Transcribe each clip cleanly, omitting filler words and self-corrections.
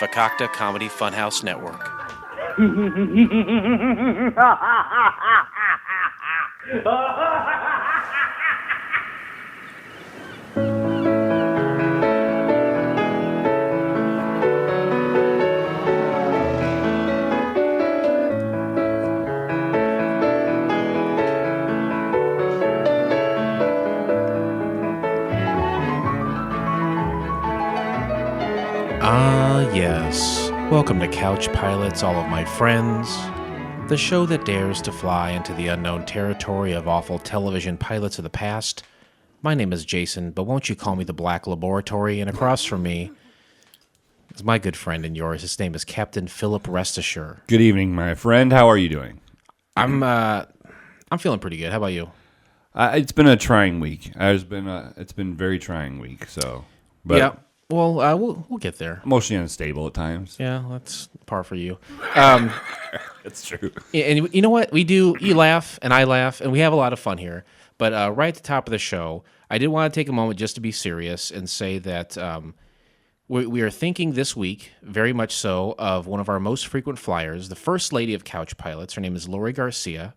Fakakta Comedy Funhouse Network. Yes. Welcome to Couch Pilots, all of my friends. The show that dares to fly into the unknown territory of awful television pilots of the past. My name is Jason, but won't you call me the Black Laboratory? And across from me is my good friend and yours. His name is Captain Philip Restasure. Good evening, my friend. How are you doing? I'm feeling pretty good. How about you? It's been a trying week. It's been a very trying week. So, but yeah. Well, we'll get there. Emotionally unstable at times. Yeah, that's par for you. It's true. And you know what? We do, you laugh, and I laugh, and we have a lot of fun here. But right at the top of the show, I did want to take a moment just to be serious and say that we are thinking this week, very much so, of one of our most frequent flyers, the first lady of Couch Pilots. Her name is Lori Garcia,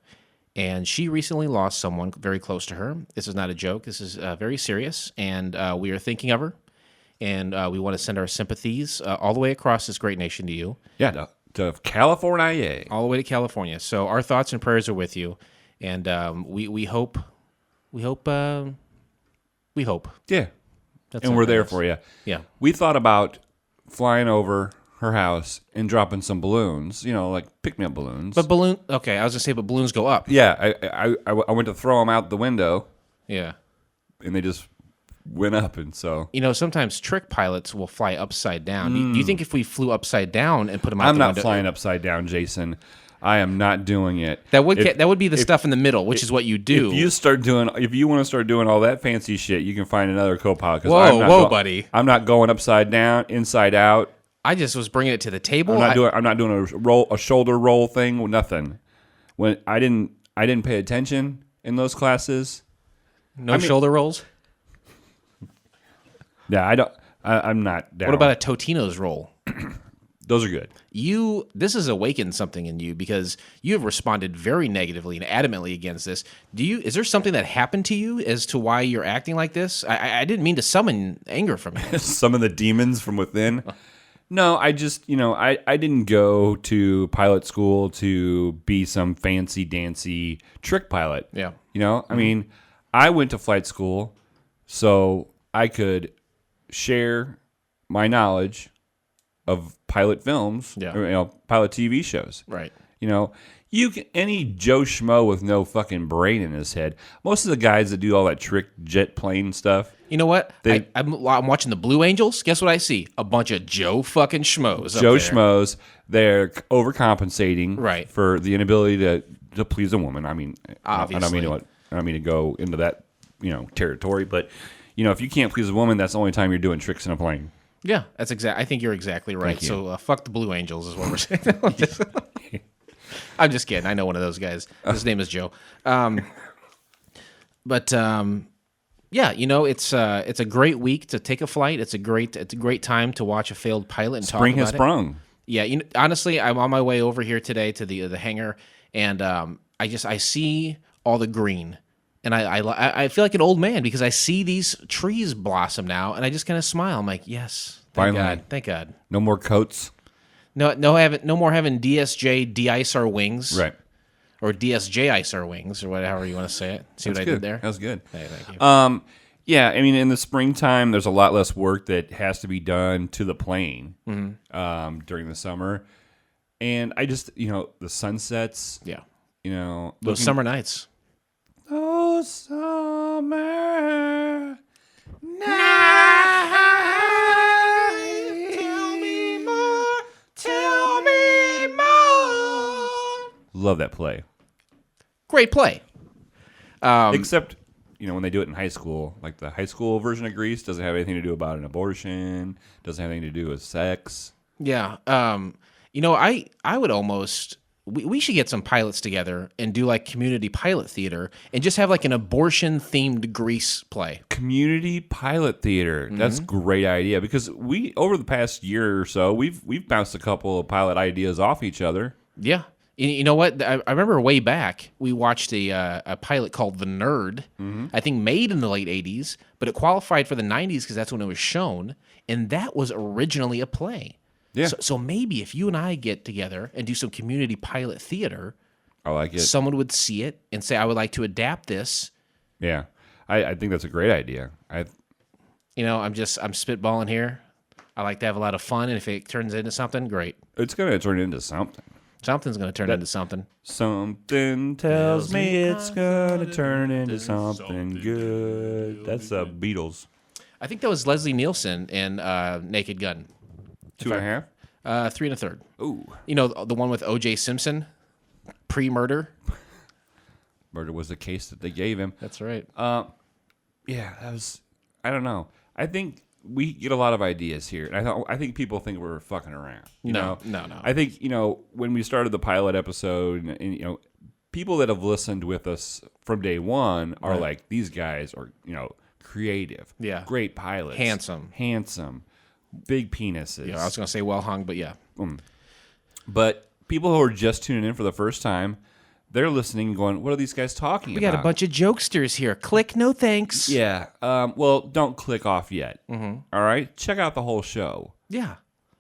and she recently lost someone very close to her. This is not a joke. This is very serious, and we are thinking of her. And we want to send our sympathies all the way across this great nation to you. Yeah, to California. All the way to California. So our thoughts and prayers are with you. And we hope. Yeah. That's and we're there for you. Yeah. We thought about flying over her house and dropping some balloons, like pick-me-up balloons. But okay, I was going to say, but balloons go up. Yeah, I went to throw them out the window. Yeah. And they just went up, and so sometimes trick pilots will fly upside down. Do you think if we flew upside down and put them out I'm the window? not flying upside down, Jason. I am not doing it. That would be the stuff in the middle, which is what you do. If you want to start doing all that fancy shit, you can find another co-pilot. Whoa, buddy! I'm not going upside down, inside out. I just was bringing it to the table. I'm not doing a shoulder roll thing. Nothing. When I didn't pay attention in those classes. Shoulder rolls. Yeah, I'm not down. What about a Totino's roll? Those are good. This has awakened something in you because you have responded very negatively and adamantly against this. Is there something that happened to you as to why you're acting like this? I didn't mean to summon anger from you. Some of the demons from within. No, I just, I didn't go to pilot school to be some fancy dancy trick pilot. Yeah. I mean, I went to flight school so I could share my knowledge of pilot films, pilot TV shows. Right. Any Joe Schmo with no fucking brain in his head. Most of the guys that do all that trick jet plane stuff. You know what? I'm watching the Blue Angels. Guess what I see? A bunch of Joe fucking Schmoes. Joe Schmoes. They're overcompensating, right, for the inability to please a woman. I mean, obviously, I don't mean to go into that territory, but. If you can't please a woman, that's the only time you're doing tricks in a plane. Yeah, that's I think you're exactly right. So fuck the Blue Angels is what we're saying. I'm just kidding. I know one of those guys. His name is Joe. Yeah, it's a great week to take a flight. It's a great time to watch a failed pilot and Spring talk about has sprung. It. Yeah, honestly, I'm on my way over here today to the hangar, and I see all the green. And I feel like an old man because I see these trees blossom now, and I just kind of smile. I'm like, yes, thank God. No more coats. No more having DSJ de-ice our wings, right? Or DSJ ice our wings, or whatever you want to say it. See what I did there? That was good. Hey, thank you. Yeah, I mean, in the springtime, there's a lot less work that has to be done to the plane during the summer, and I just the sunsets. Yeah, those summer nights. Oh, summer night. Tell me more. Love that play. Great play. Except, when they do it in high school, like the high school version of Grease doesn't have anything to do about an abortion, doesn't have anything to do with sex. Yeah. I would almost we should get some pilots together and do like community pilot theater and just have like an abortion themed Grease play. Community pilot theater. That's a great idea because we over the past year or so we've bounced a couple of pilot ideas off each other. Yeah. You know what? I remember way back we watched a pilot called The Nerd. I think made in the late 80s, but it qualified for the 90s because that's when it was shown, and that was originally a play. Yeah. So maybe if you and I get together and do some community pilot theater, I like it. Someone would see it and say, "I would like to adapt this." Yeah, I think that's a great idea. I'm spitballing here. I like to have a lot of fun, and if it turns into something, great. It's going to turn into something. Something's going to turn into something. Something tells me it's going to turn into something good. That's the Beatles. I think that was Leslie Nielsen in Naked Gun. 2.5? 3 1/3. Ooh. You know, the one with O.J. Simpson, pre-murder. Murder was the case that they gave him. That's right. Yeah, that was. I don't know. I think we get a lot of ideas here, and I think people think we're fucking around. No. I think when we started the pilot episode, and people that have listened with us from day one are like, these guys are creative, great pilots, handsome. Big penises. Yeah, I was going to say well hung, but yeah. But people who are just tuning in for the first time, they're listening and going, what are these guys talking about? We got a bunch of jokesters here. Click, no thanks. Yeah. Well, don't click off yet. All right? Check out the whole show. Yeah.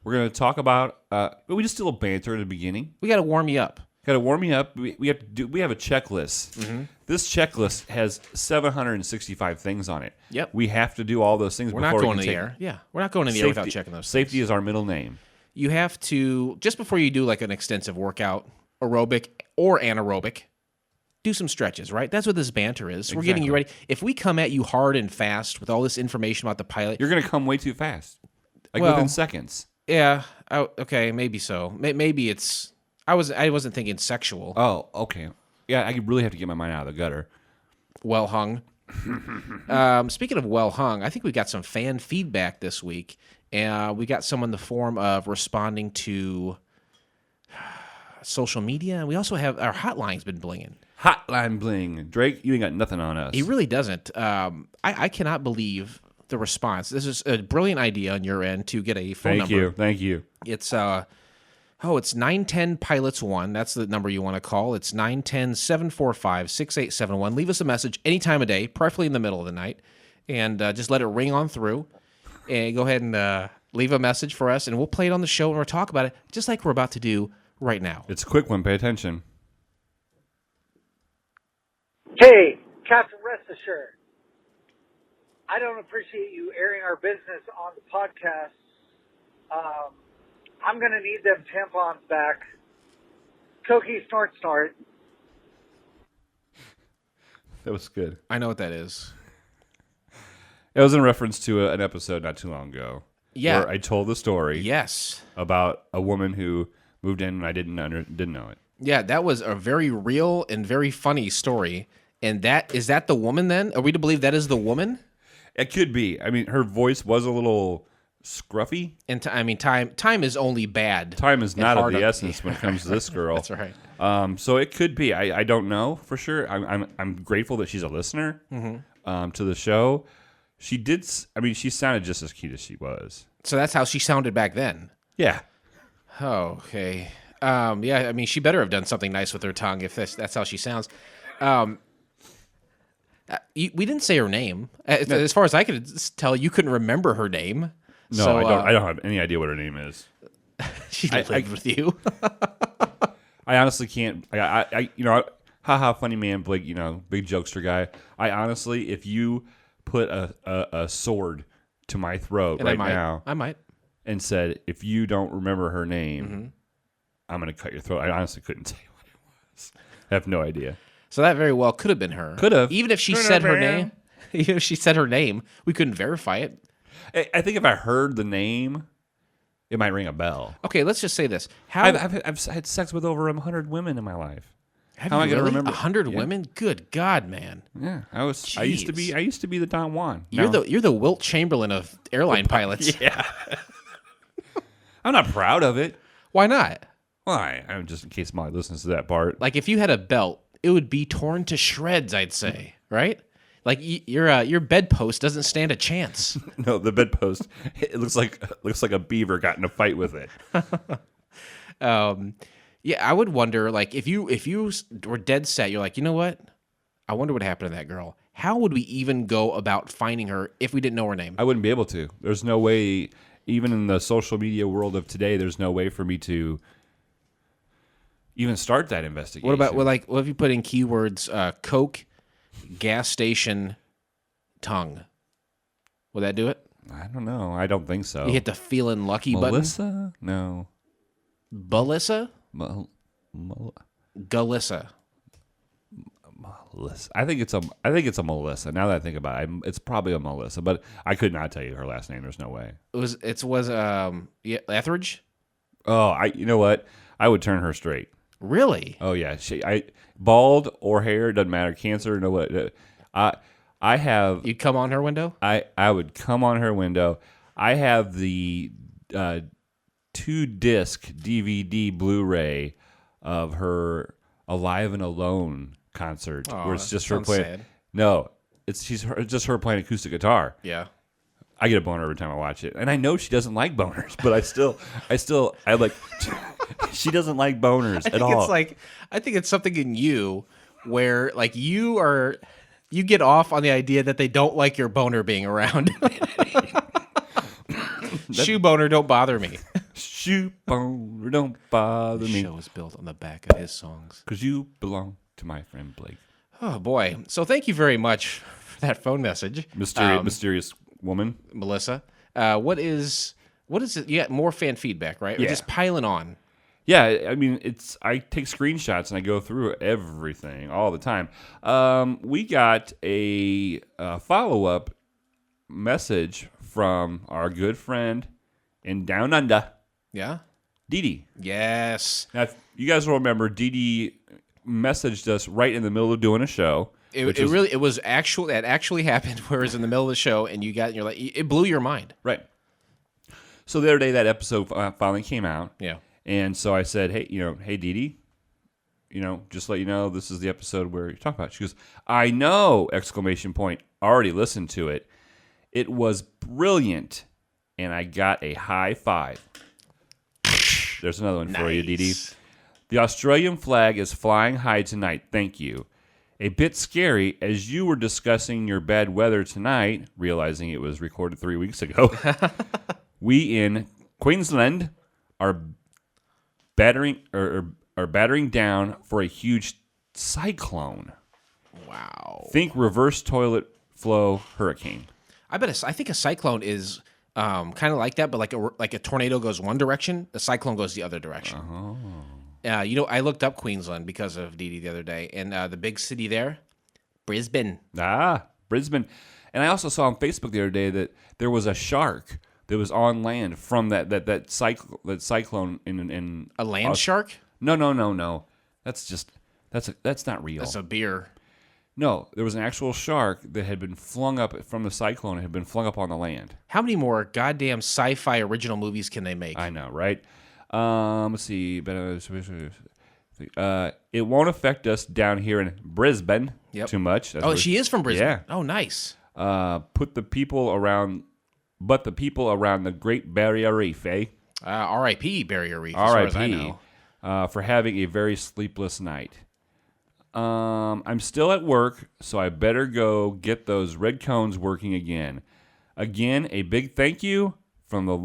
We're going to talk about, we just do a little banter in the beginning. We got to warm you up. Got to warm you up. We have a checklist. This checklist has 765 things on it. Yep. We have to do all those things We're before not we going can in the air. Yeah. We're not going in the air without checking those things. Safety is our middle name. You have to, just before you do like an extensive workout, aerobic or anaerobic, do some stretches, right? That's what this banter is. Exactly. We're getting you ready. If we come at you hard and fast with all this information about the pilot, you're going to come way too fast. Within seconds. Yeah. Okay, maybe so. Maybe it's... I wasn't thinking sexual. Oh, okay. Yeah, I really have to get my mind out of the gutter. Well hung. Speaking of well hung, I think we got some fan feedback this week, and we got some in the form of responding to social media, and we also have our hotline's been blinging. Hotline bling. Drake, you ain't got nothing on us. He really doesn't. I cannot believe the response. This is a brilliant idea on your end to get a phone number. Thank you. It's it's 910-PILOTS-1. That's the number you want to call. It's 910-745-6871. Leave us a message any time of day, preferably in the middle of the night, and just let it ring on through. And go ahead and leave a message for us, and we'll play it on the show, and we'll talk about it just like we're about to do right now. It's a quick one. Pay attention. Hey, Captain, rest assured, I don't appreciate you airing our business on the podcast. I'm going to need them tampons back. Cookie snort. That was good. I know what that is. It was in reference to an episode not too long ago. Yeah. Where I told the story. Yes. About a woman who moved in and I didn't know it. Yeah, that was a very real and very funny story. And is that the woman then? Are we to believe that is the woman? It could be. I mean, her voice was a little scruffy. And time is only bad. Time is not of the essence when it comes to this girl. That's right. So it could be. I don't know for sure. I'm grateful that she's a listener to the show. She did. I mean, she sounded just as cute as she was. So that's how she sounded back then. Yeah. Oh, okay. Yeah. I mean, she better have done something nice with her tongue if that's how she sounds. We didn't say her name. As far as I could tell, you couldn't remember her name. No, so, I don't have any idea what her name is. She lived with you. I honestly can't. Haha, funny man, Blake. Big jokester guy. I honestly, if you put a sword to my throat now, I might, and said, if you don't remember her name, I'm going to cut your throat. I honestly couldn't tell you what it was. I have no idea. So that very well could have been her. Could have. Even if she said her name, even if she said her name, we couldn't verify it. I think if I heard the name, it might ring a bell. Okay, let's just say this. I've had sex with over 100 women in my life. How am I going to remember 100 women? Good God, man! Yeah, I used to be the Don Juan. You're the Wilt Chamberlain of airline pilots. Yeah. I'm not proud of it. Why not? Why? I'm just in case Molly listens to that part. Like if you had a belt, it would be torn to shreds, I'd say, right? Like your bedpost doesn't stand a chance. No, the bedpost, it looks like a beaver got in a fight with it. Yeah, I would wonder, like, if you were dead set, you're like, you know what? I wonder what happened to that girl. How would we even go about finding her if we didn't know her name? I wouldn't be able to. There's no way, even in the social media world of today, there's no way for me to even start that investigation. What if you put in keywords, Coke, gas station, tongue? Would that do it? I don't know. I don't think so. You hit the feeling lucky button? Melissa? No. Balissa? Galissa. Melissa. I think it's a Melissa. Now that I think about it, it's probably a Melissa, but I could not tell you her last name. There's no way. Etheridge? Oh, you know what? I would turn her straight. Really? Oh yeah. Bald or hair, doesn't matter. Cancer, no what. I have. You'd come on her window? I would come on her window. I have the 2-disc DVD Blu-ray of her Alive and Alone concert, where it's just her playing. Sad. No, it's just her playing acoustic guitar. Yeah. I get a boner every time I watch it, and I know she doesn't like boners, but I like. She doesn't like boners at all. I think it's something in you where like you get off on the idea that they don't like your boner being around. Shoe boner, don't bother me. Shoe boner, don't bother me. The show is built on the back of his songs. Because you belong to my friend Blake. Oh boy! So thank you very much for that phone message, mysterious woman, Melissa. What is it? You got more fan feedback, right? Yeah. Or just piling on. Yeah, I mean, I take screenshots and I go through everything all the time. We got a follow-up message from our good friend in Down Under. Yeah? Dee Dee. Yes. Now, if you guys will remember, Dee Dee messaged us right in the middle of doing a show. That actually happened where it was in the middle of the show and you're like, it blew your mind. Right. So the other day that episode finally came out. Yeah. And so I said, hey Dee Dee, just let you know, this is the episode where you talk about it. She goes, I know, ! Already listened to it. It was brilliant. And I got a high five. There's another one for you, Dee Dee. The Australian flag is flying high tonight. Thank you. A bit scary as you were discussing your bad weather tonight, realizing it was recorded 3 weeks ago. We in Queensland are battering down for a huge cyclone. Wow. Think reverse toilet flow hurricane. I think a cyclone is kind of like that, but like a tornado goes one direction, a cyclone goes the other direction. Oh. I looked up Queensland because of Dee Dee the other day, and the big city there, Brisbane. Brisbane. And I also saw on Facebook the other day that there was a shark that was on land from that cyclone in a land shark? No. That's not real. That's a beer. No, there was an actual shark that had been flung up from the cyclone and had been flung up on the land. How many more goddamn sci-fi original movies can they make? I know, right? Let's see. It won't affect us down here in Brisbane too much. She is from Brisbane. Yeah. Oh, nice. But the people around the Great Barrier Reef, eh? R.I.P. Barrier Reef, as far as I know. For having a very sleepless night. I'm still at work, so I better go get those red cones working again. Again, a big thank you from a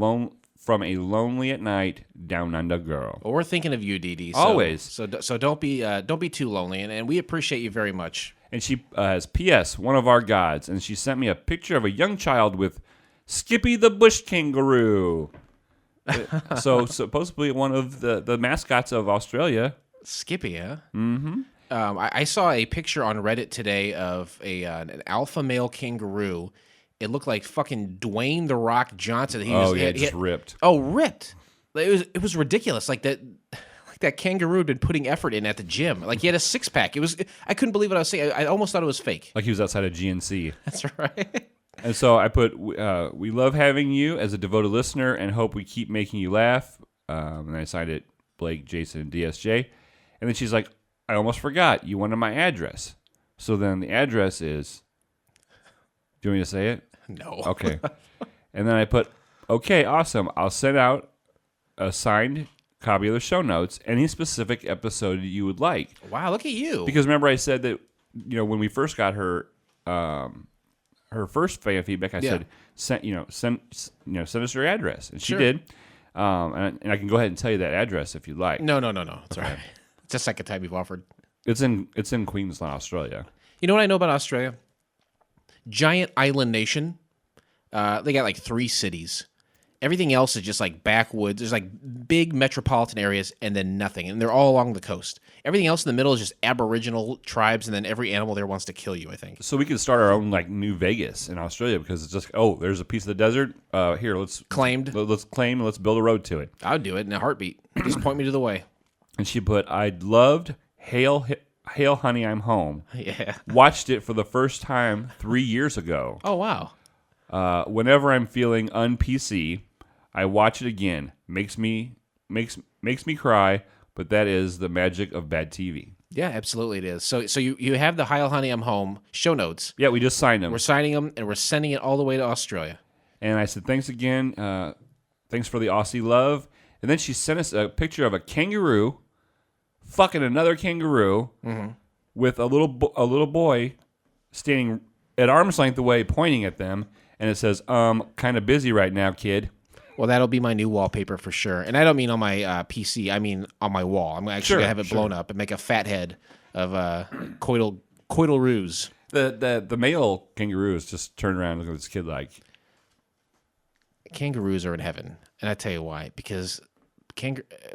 lonely at night down under girl. Well, we're thinking of you, Dee Dee. Always. So don't be too lonely, and we appreciate you very much. And she has P.S. one of our gods, and she sent me a picture of a young child with Skippy the bush kangaroo. So supposedly one of the mascots of Australia. Skippy, huh? Mm-hmm. I saw a picture on Reddit today of an alpha male kangaroo. It looked like fucking Dwayne The Rock Johnson. Just ripped. Oh, ripped. It was ridiculous. Like that kangaroo had been putting effort in at the gym. Like he had a 6-pack. I couldn't believe what I was saying. I almost thought it was fake. Like he was outside of GNC. That's right. And so I put, we love having you as a devoted listener and hope we keep making you laugh. And I signed it, Blake, Jason, and DSJ. And then she's like, I almost forgot. You wanted my address. So then the address is... Do you want me to say it? No. Okay. And then I put, okay, awesome. I'll send out a signed copy of the show notes, any specific episode you would like. Wow, look at you. Because remember I said that, when we first got her first fan feedback, I said, send us your address. And she did. And I can go ahead and tell you that address if you'd like. No. It's all right. It's the second time you've offered. It's in Queensland, Australia. You know what I know about Australia? Giant island nation. They got like 3 cities. Everything else is just like backwoods. There's like big metropolitan areas and then nothing. And they're all along the coast. Everything else in the middle is just Aboriginal tribes, and then every animal there wants to kill you, I think. So we could start our own like New Vegas in Australia because it's just, there's a piece of the desert. Here, let's claim and let's build a road to it. I would do it in a heartbeat. Just point me to the way. And she put, I loved Hail Honey, I'm Home. Yeah. Watched it for the first time 3 years ago. Oh, wow. Whenever I'm feeling un-PC, I watch it again. Makes me cry, but that is the magic of bad TV. Yeah, absolutely it is. So you have the Heil Honey, I'm Home show notes. Yeah, we just signed them. We're signing them, and we're sending it all the way to Australia. And I said, thanks again. Thanks for the Aussie love. And then she sent us a picture of a kangaroo fucking another kangaroo with a little boy standing at arm's length away pointing at them, and it says, kind of busy right now, kid. Well, that'll be my new wallpaper for sure. And I don't mean on my PC. I mean on my wall. I'm actually going to have it blown up and make a fat head of coital ruse. The male kangaroos just turn around and look at this kid like... Kangaroos are in heaven. And I tell you why. Because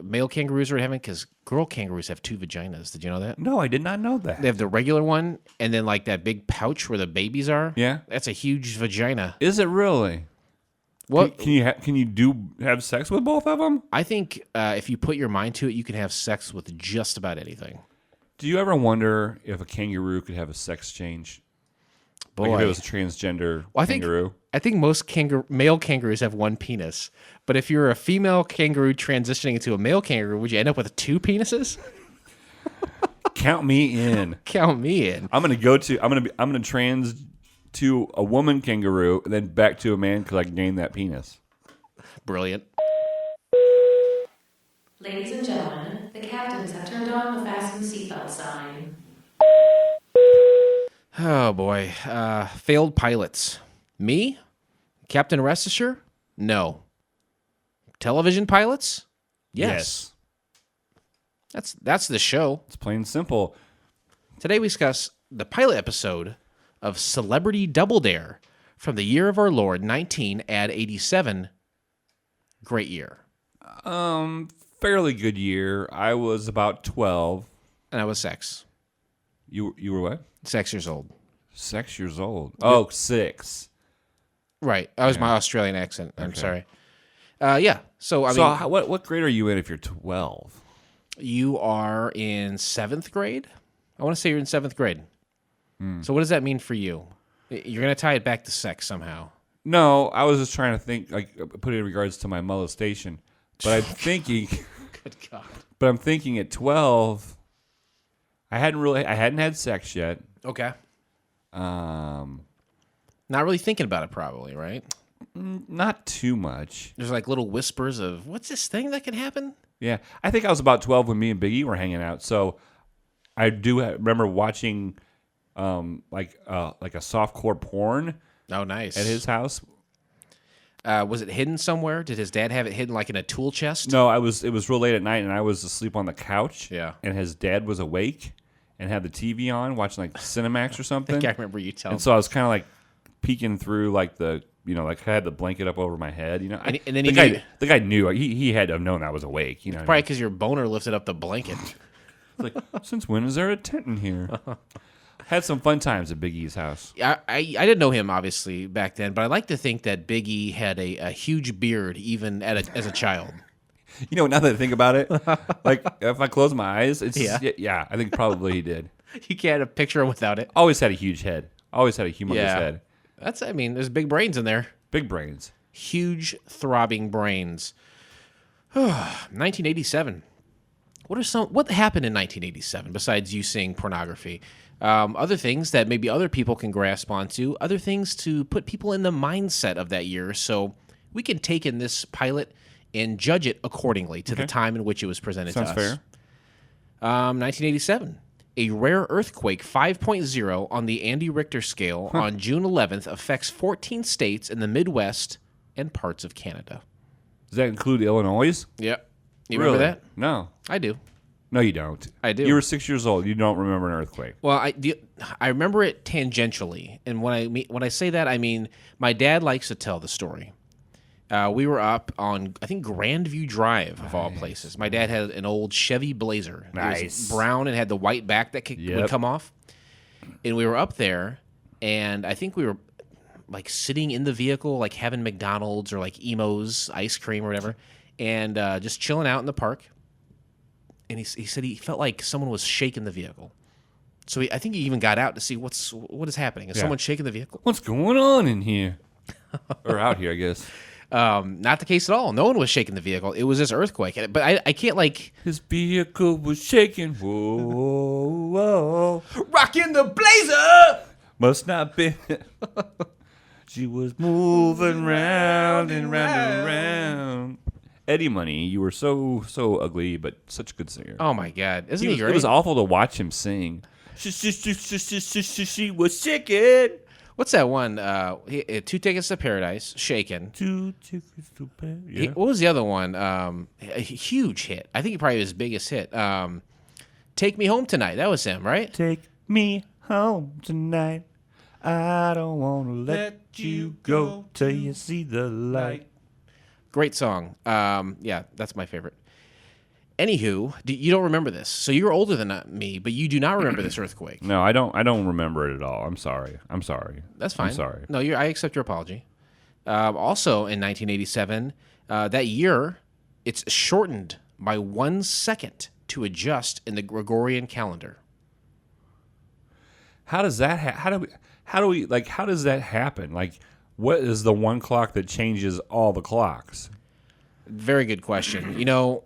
male kangaroos are in heaven because girl kangaroos have 2 vaginas. Did you know that? No, I did not know that. They have the regular one and then like that big pouch where the babies are. Yeah. That's a huge vagina. Is it really? What can you have sex with both of them? I think if you put your mind to it, you can have sex with just about anything. Do you ever wonder if a kangaroo could have a sex change? Boy. Like if it was a transgender kangaroo? I think most male kangaroos have 1 penis. But if you're a female kangaroo transitioning into a male kangaroo, would you end up with 2 penises? Count me in. Count me in. I'm gonna trans to a woman kangaroo and then back to a man because I can gain that penis. Brilliant. Ladies and gentlemen, the captains have turned on the fasten seatbelt sign. Oh, boy. Failed pilots. Me? Captain Restisher? No. Television pilots? Yes. That's the show. It's plain and simple. Today we discuss the pilot episode of Celebrity Double Dare from the year of our Lord, 1987. Great year. Fairly good year. I was about 12. And I was 6. You were what? 6 years old. 6 years old. Oh, 6. Right. That was my Australian accent. I'm sorry. Yeah. So what grade are you in if you're 12? You are in 7th grade? I want to say you're in 7th grade. So what does that mean for you? You're going to tie it back to sex somehow. No, I was just trying to think, like, put it in regards to my molestation. But I'm thinking... Good God. But I'm thinking at 12, I hadn't had sex yet. Okay. Not really thinking about it probably, right? Not too much. There's like little whispers of, what's this thing that can happen? Yeah. I think I was about 12 when me and Big E were hanging out. So I do remember watching like a softcore porn. Oh, nice. At his house. Was it hidden somewhere? Did his dad have it hidden like in a tool chest? No, it was real late at night and I was asleep on the couch. Yeah. And his dad was awake and had the TV on watching like Cinemax or something. I think I remember you telling me. And so I was kind of like peeking through like the, like I had the blanket up over my head, And then the guy knew. He had to have known I was awake, Probably because your boner lifted up the blanket. It's like, since when is there a tent in here? Had some fun times at Big E's house. I didn't know him, obviously, back then, but I like to think that Big E had a huge beard even as a child. Now that I think about it, like if I close my eyes, it's yeah, I think probably he did. You can't have a picture without it. Always had a huge head. Always had a humongous head. There's big brains in there. Big brains. Huge, throbbing brains. 1987. What happened in 1987 besides you seeing pornography? Other things that maybe other people can grasp onto, other things to put people in the mindset of that year, so we can take in this pilot and judge it accordingly to the time in which it was presented to us. Sounds fair. 1987. A rare earthquake 5.0 on the Andy Richter scale on June 11th affects 14 states in the Midwest and parts of Canada. Does that include Illinois? Yep. You Really? remember that? No. I do. No, you don't. I do. You were 6 years old. You don't remember an earthquake. Well, I remember it tangentially, and when I say that, I mean my dad likes to tell the story. We were up on, I think, Grandview Drive, of all places. My dad had an old Chevy Blazer. Nice. It was brown and had the white back that would come off. And we were up there, and I think we were like sitting in the vehicle, like having McDonald's or like Emo's ice cream or whatever, and just chilling out in the park. And he said he felt like someone was shaking the vehicle. So I think he even got out to see what is happening. Is someone shaking the vehicle? What's going on in here? Or out here, I guess. Not the case at all. No one was shaking the vehicle. It was this earthquake. But I can't like... His vehicle was shaking. Whoa, whoa. Rocking the Blazer! Must not be... She was moving round and round and round. Eddie Money, you were so ugly, but such a good singer. Oh, my God. Isn't he great? It was awful to watch him sing. She was shaking. What's that one? 2 Tickets to Paradise, Shaken. 2 Tickets to Paradise. Yeah. What was the other one? A huge hit. I think probably his biggest hit. Take Me Home Tonight. That was him, right? Take me home tonight. I don't want to let you go till you see the light. Great song. Yeah, that's my favorite. Anywho, you don't remember this, so you're older than me, but you do not remember this earthquake. No, I don't remember it at all. I'm sorry. That's fine. I'm sorry. No, I accept your apology. Also, in 1987, that year, it's shortened by 1 second to adjust in the Gregorian calendar. How does that? How does that happen? Like, what is the one clock that changes all the clocks? Very good question. You know.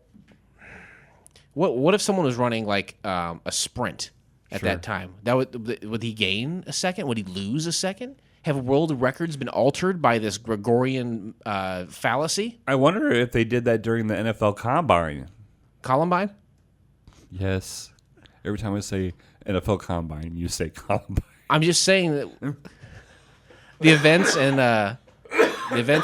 What if someone was running like a sprint at that time? Would he gain a second? Would he lose a second? Have world records been altered by this Gregorian fallacy? I wonder if they did that during the NFL Combine. Columbine? Yes. Every time I say NFL Combine, you say Columbine. I'm just saying that the events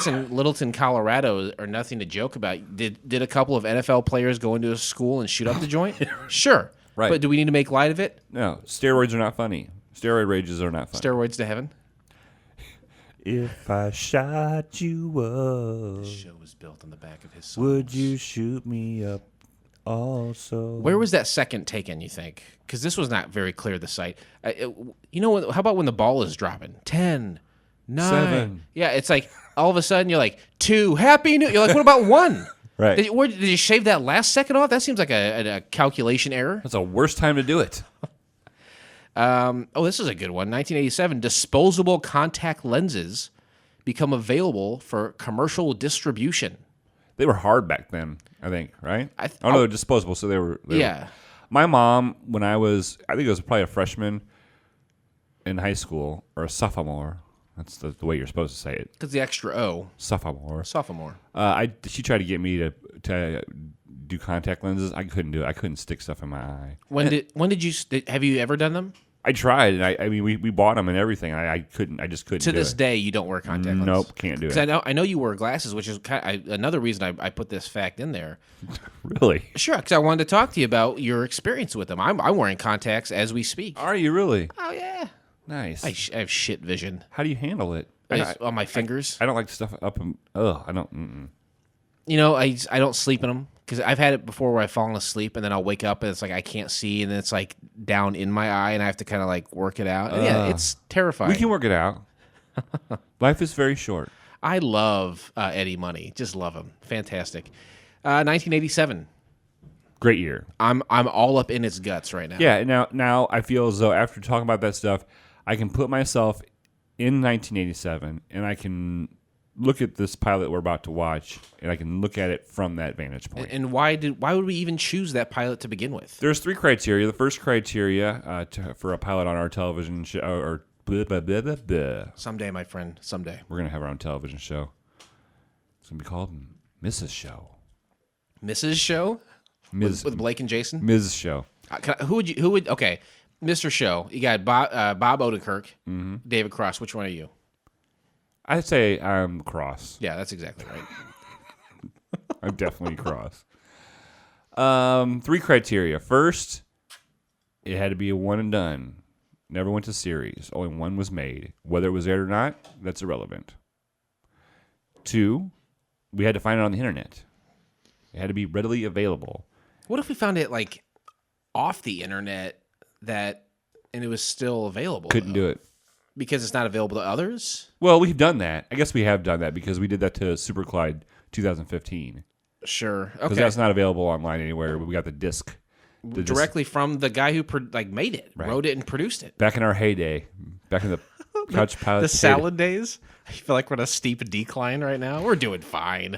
in Littleton, Colorado are nothing to joke about. Did a couple of NFL players go into a school and shoot up the joint? Sure. Right. But do we need to make light of it? No. Steroids are not funny. Steroid rages are not funny. Steroids to heaven? If I shot you up, The show was built on the back of his songs. would you shoot me up also? Where was that second taken, you think? Because this was not very clear, the site. You know, how about when the ball is dropping? 10, 9. 7. Yeah, it's like all of a sudden you're like, 2, Happy New... You're like, what about 1? Right. Did you shave that last second off? That seems like a calculation error. That's the worst time to do it. This is a good one. 1987, disposable contact lenses become available for commercial distribution. They were hard back then, I think, right? no, they're disposable, so they were... My mom, when I think it was probably a freshman in high school, or a sophomore. That's the way you're supposed to say it. Because the extra O. Sophomore. She tried to get me to do contact lenses. I couldn't do it. I couldn't stick stuff in my eye. Have you ever done them? I tried, and I mean, we bought them and everything. I just couldn't. To this day, you don't wear contact lenses. Nope, can't do it. I know you wear glasses, which is another reason I put this fact in there. Really? Sure, because I wanted to talk to you about your experience with them. I'm wearing contacts as we speak. Are you really? Oh yeah. Nice. I have shit vision. How do you handle it? On my fingers. I don't like stuff up. I don't. You know, I don't sleep in them. Because I've had it before where I've fallen asleep and then I'll wake up and it's like I can't see and then it's like down in my eye and I have to kind of like work it out. Yeah, it's terrifying. We can work it out. Life is very short. I love Eddie Money. Just love him. Fantastic. 1987. Great year. I'm all up in its guts right now. Yeah. Now I feel as though after talking about that stuff, I can put myself in 1987 and I can look at this pilot we're about to watch, and I can look at it from that vantage point. And why would we even choose that pilot to begin with? There's 3 criteria. The first criteria for a pilot on our television show, or someday, my friend, someday we're gonna have our own television show. It's gonna be called Mrs. Show. Mrs. Show, with Blake and Jason. Ms. Show. Who would? Okay, Mr. Show. You got Bob Odenkirk, David Cross. Which one are you? I'd say I'm Cross. Yeah, that's exactly right. I'm definitely Cross. 3 criteria. First, it had to be a one and done. Never went to series. Only one was made. Whether it was aired or not, that's irrelevant. 2, we had to find it on the internet. It had to be readily available. What if we found it like off the internet and it was still available? Couldn't do it. Because it's not available to others? Well, we've done that. I guess we have done that because we did that to Super Clyde 2015. Sure. Okay. Because that's not available online anywhere. But we got the disc. Directly from the guy who made it, right. Wrote it and produced it. Back in our heyday. Back in the Couch Pilot The salad days? I feel like we're on a steep decline right now. We're doing fine.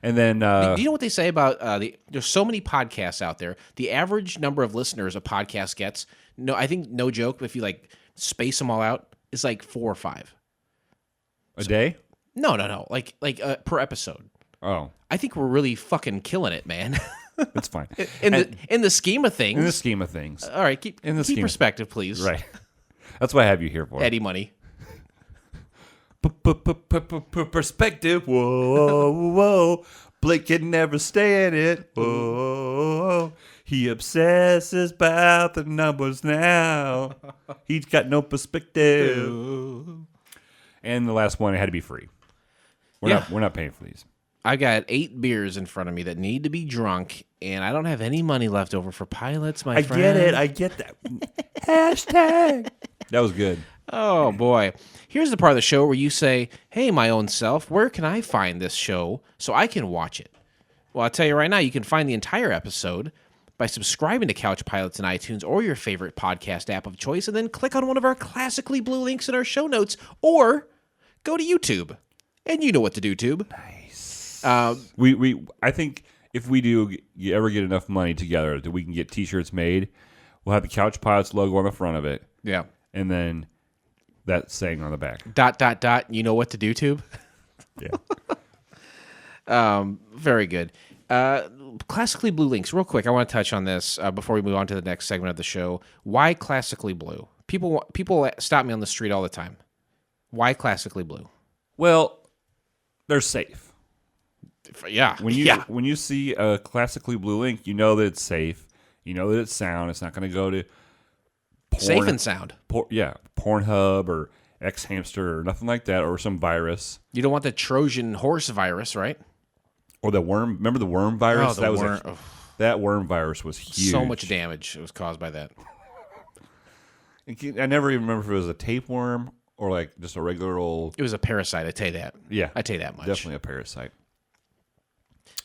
And then... do you know what they say about... there's so many podcasts out there. The average number of listeners a podcast gets, I think, no joke, if you space them all out, is like 4 or 5 a day. No, like per episode. Oh, I think we're really fucking killing it, man. That's fine. In the scheme of things. In the scheme of things. All right, keep perspective, please. Right. That's what I have you here for. Eddie Money. Perspective. Whoa. Blake can never stay in it. Whoa. He obsesses about the numbers now. He's got no perspective. And the last one, it had to be free. We're not paying for these. I got 8 beers in front of me that need to be drunk, and I don't have any money left over for pilots, my friend. I get it. I get that. Hashtag. That was good. Oh, boy. Here's the part of the show where you say, hey, my own self, where can I find this show so I can watch it? Well, I'll tell you right now, you can find the entire episode by subscribing to Couch Pilots in iTunes or your favorite podcast app of choice, and then click on one of our classically blue links in our show notes, or go to YouTube. And you know what to do, Tube. Nice. I think if we do ever get enough money together that we can get T-shirts made, we'll have the Couch Pilots logo on the front of it. Yeah. And then that saying on the back. ... You know what to do, Tube. Yeah. Very good. Classically blue links. Real quick, I want to touch on this before we move on to the next segment of the show. Why classically blue? People stop me on the street all the time. Why classically blue? Well, they're safe. Yeah. When you see a classically blue link, you know that it's safe. You know that it's sound. It's not going to go to safe and sound. Pornhub or X-Hamster or nothing like that, or some virus. You don't want the Trojan horse virus, right? Or the worm. Remember the worm virus? Oh, that worm virus was huge. So much damage was caused by that. I never even remember if it was a tapeworm or like just a regular old... It was a parasite, I tell you that. Yeah. I tell you that much. Definitely a parasite.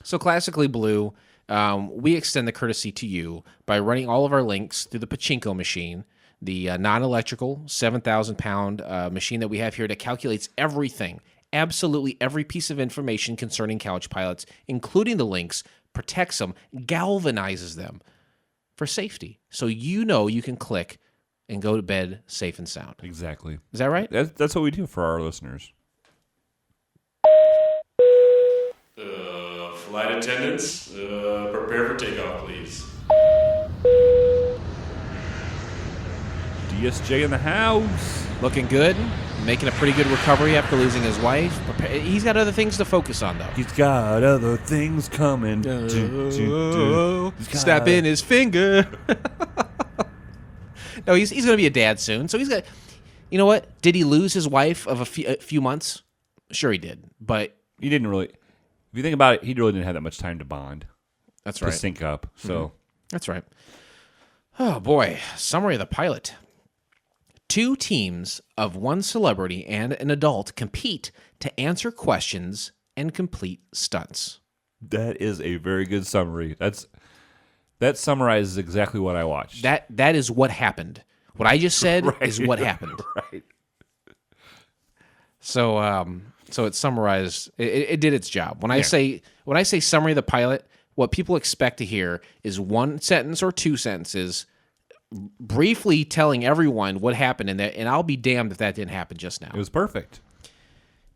So classically blue, we extend the courtesy to you by running all of our links through the pachinko machine, the non-electrical 7,000-pound machine that we have here that calculates everything, absolutely every piece of information concerning Couch Pilots, including the links, protects them, galvanizes them for safety. So you can click and go to bed safe and sound. Exactly. Is that right? That's what we do for our listeners. Flight attendants, prepare for takeoff, please. DSJ in the house. Looking good. Making a pretty good recovery after losing his wife. He's got other things to focus on, though. He's got other things coming. Snap in his finger. No, he's going to be a dad soon. So he's got... You know what? Did he lose his wife of a few months? Sure he did. But... He didn't really... If you think about it, he really didn't have that much time to bond. That's right. To sync up. So That's right. Oh, boy. Summary of the pilot. 2 teams of 1 celebrity and an adult compete to answer questions and complete stunts. That is a very good summary. That summarizes exactly what I watched. That is what happened. What I just said Right. is what happened. Right. So, So it summarized. It did its job. When I say summary of the pilot, what people expect to hear is one sentence or two sentences, briefly telling everyone what happened in that. And I'll be damned if that didn't happen just now. It was perfect.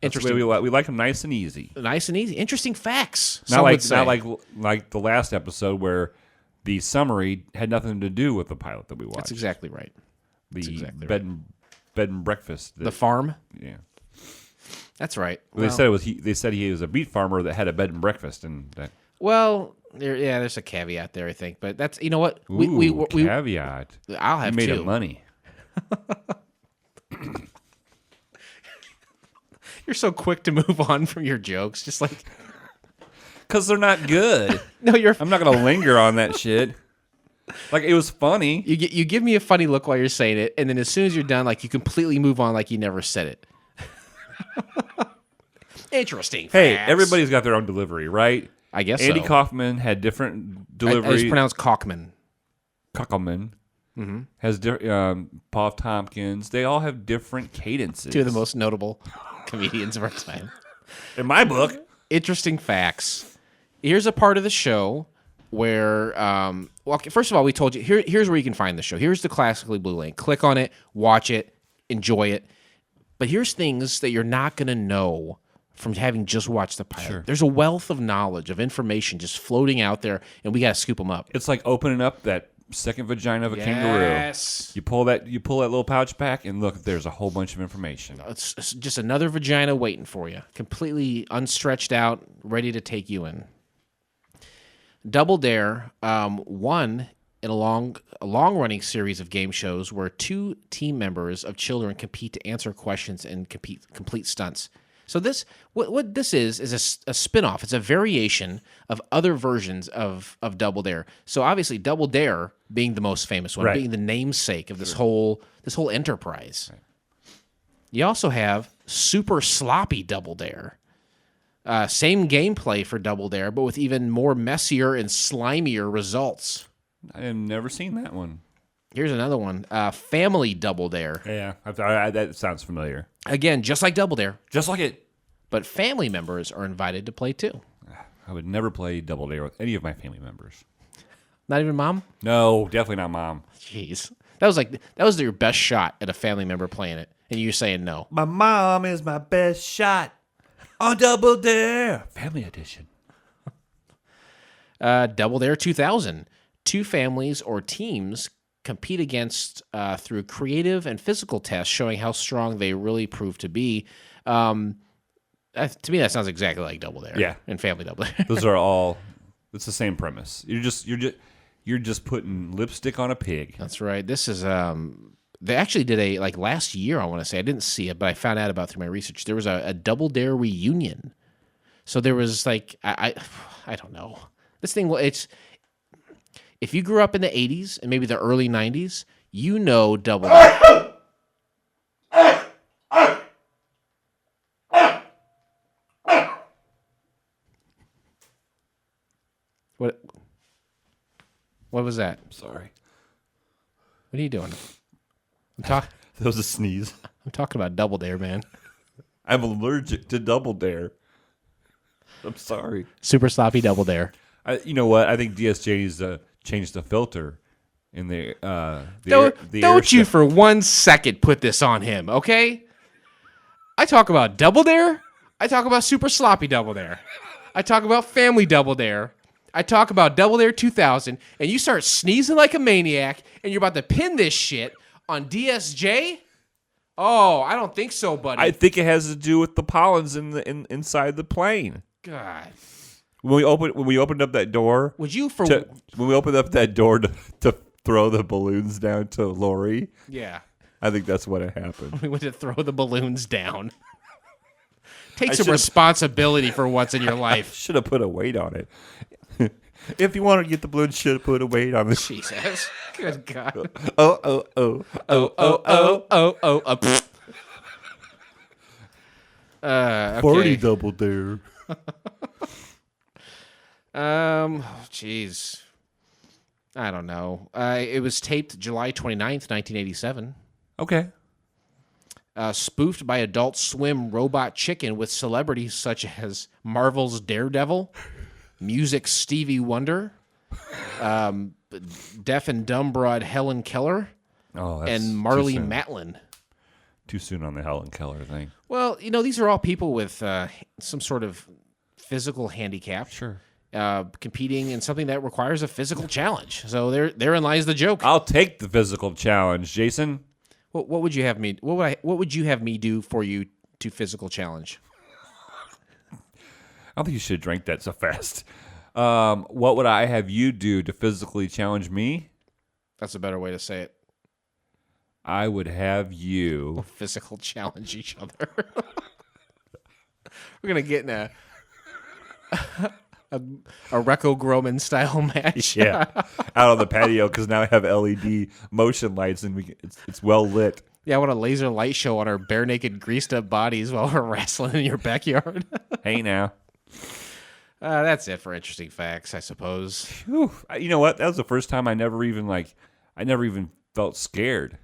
Interesting. We like them nice and easy. Nice and easy. Interesting facts. Not like the last episode where the summary had nothing to do with the pilot that we watched. That's exactly right. Bed and breakfast. The farm. Yeah. That's right. Well, they said he was a beet farmer that had a bed and breakfast, and that. Well, there's a caveat there, I think, but that's what caveat. I'll have you made two. It money. You're so quick to move on from your jokes, just like because they're not good. No, I'm not gonna linger on that shit. Like it was funny. You give me a funny look while you're saying it, and then as soon as you're done, like you completely move on, like you never said it. Interesting. Hey, facts. everybody's got their own delivery, right? I guess Andy so. Kaufman had different delivery. It's pronounced Kaufman. Kaufman has Paul Tompkins. They all have different cadences. Two of the most notable comedians of our time. In my book. Interesting facts. Here's a part of the show where, first of all, we told you, here's where you can find the show. Here's the Classically Blue link. Click on it, watch it, enjoy it. But here's things that you're not going to know from having just watched the pilot. Sure. There's a wealth of knowledge, of information just floating out there, and we got to scoop them up. It's like opening up that second vagina of a kangaroo. You pull that little pouch back, and look, there's a whole bunch of information. It's just another vagina waiting for you, completely unstretched out, ready to take you in. Double Dare won in a long-running series of game shows where two team members of children compete to answer questions and complete stunts. So what this is a spin-off. It's a variation of other versions of Double Dare. So obviously Double Dare being the most famous one, being the namesake of this whole enterprise. Right. You also have Super Sloppy Double Dare. Same gameplay for Double Dare, but with even more messier and slimier results. I have never seen that one. Here's another one. Family Double Dare. Yeah, that sounds familiar. Again, just like Double Dare. Just like it. But family members are invited to play too. I would never play Double Dare with any of my family members. Not even mom? No, definitely not mom. Jeez. That was your best shot at a family member playing it, and you're saying no. My mom is my best shot on Double Dare. Family edition. Double Dare 2000. Two families or teams compete against through creative and physical tests showing how strong they really prove to be. To me, that sounds exactly like Double Dare. Yeah. And Family Double Dare. Those are all. It's the same premise. You're just putting lipstick on a pig. That's right. This is they actually did last year. I want to say I didn't see it, but I found out about through my research. There was a Double Dare reunion. So there was I don't know. This thing. It's if you grew up in the 80s and maybe the early 90s, you know Double Dare. What was that? Sorry. What are you doing? That was a sneeze. I'm talking about Double Dare, man. I'm allergic to Double Dare. I'm sorry. Super Sloppy Double Dare. You know what? I think DSJ needs to change the filter in the Don't you for 1 second put this on him, okay? I talk about Double Dare. I talk about Super Sloppy Double Dare. I talk about Family Double Dare. I talk about Double Dare 2000, and you start sneezing like a maniac, and you're about to pin this shit on DSJ? Oh, I don't think so, buddy. I think it has to do with the pollens inside the plane. God. When we opened up that door, when we opened up that door to throw the balloons down to Lori, yeah, I think that's what happened. We went to throw the balloons down. Take some responsibility for what's in your life. Should have put a weight on it. If you want to get the balloons, should have put a weight on it. Jesus, good God. Oh. Okay. 40 Double Dare. Jeez. I don't know. It was taped July 29th, 1987. Okay. spoofed by Adult Swim robot chicken with celebrities such as Marvel's Daredevil, Music's Stevie Wonder, deaf and dumb broad Helen Keller, and Marley Matlin. Too soon on the Helen Keller thing. Well, these are all people with some sort of physical handicap. Sure. Competing in something that requires a physical challenge. So therein lies the joke. I'll take the physical challenge, Jason. What would you have me? What would you have me do for you to physical challenge? I don't think you should have drank that so fast. What would I have you do to physically challenge me? That's a better way to say it. I would have you physical challenge each other. We're gonna get in a Greco-Roman style match. Yeah, out on the patio because now I have LED motion lights and it's well lit. Yeah, I want a laser light show on our bare naked greased up bodies while we're wrestling in your backyard. Hey now. That's it for interesting facts, I suppose. Whew. You know what? That was the first time I never even felt scared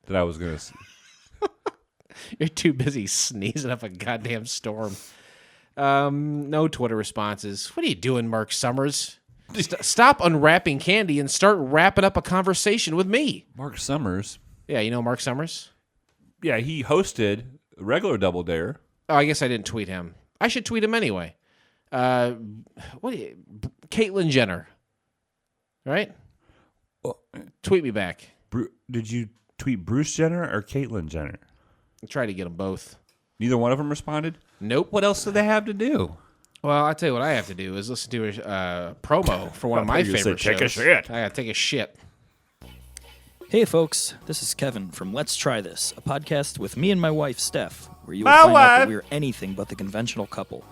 that I was gonna see. You're too busy sneezing up a goddamn storm. No Twitter responses. What are you doing, Marc Summers? Stop unwrapping candy and start wrapping up a conversation with me. Marc Summers? Yeah, you know Marc Summers? Yeah, he hosted a regular Double Dare. Oh, I guess I didn't tweet him. I should tweet him anyway. Caitlyn Jenner. Right? Tweet me back. Did you tweet Bruce Jenner or Caitlyn Jenner? I tried to get them both. Neither one of them responded? Nope. What else do they have to do? Well, I'll tell you what I have to do is listen to a promo for one of my favorite shows. Take a shit. I gotta take a shit. Hey folks, this is Kevin from Let's Try This, a podcast with me and my wife Steph, where you will find out that we're anything but the conventional couple.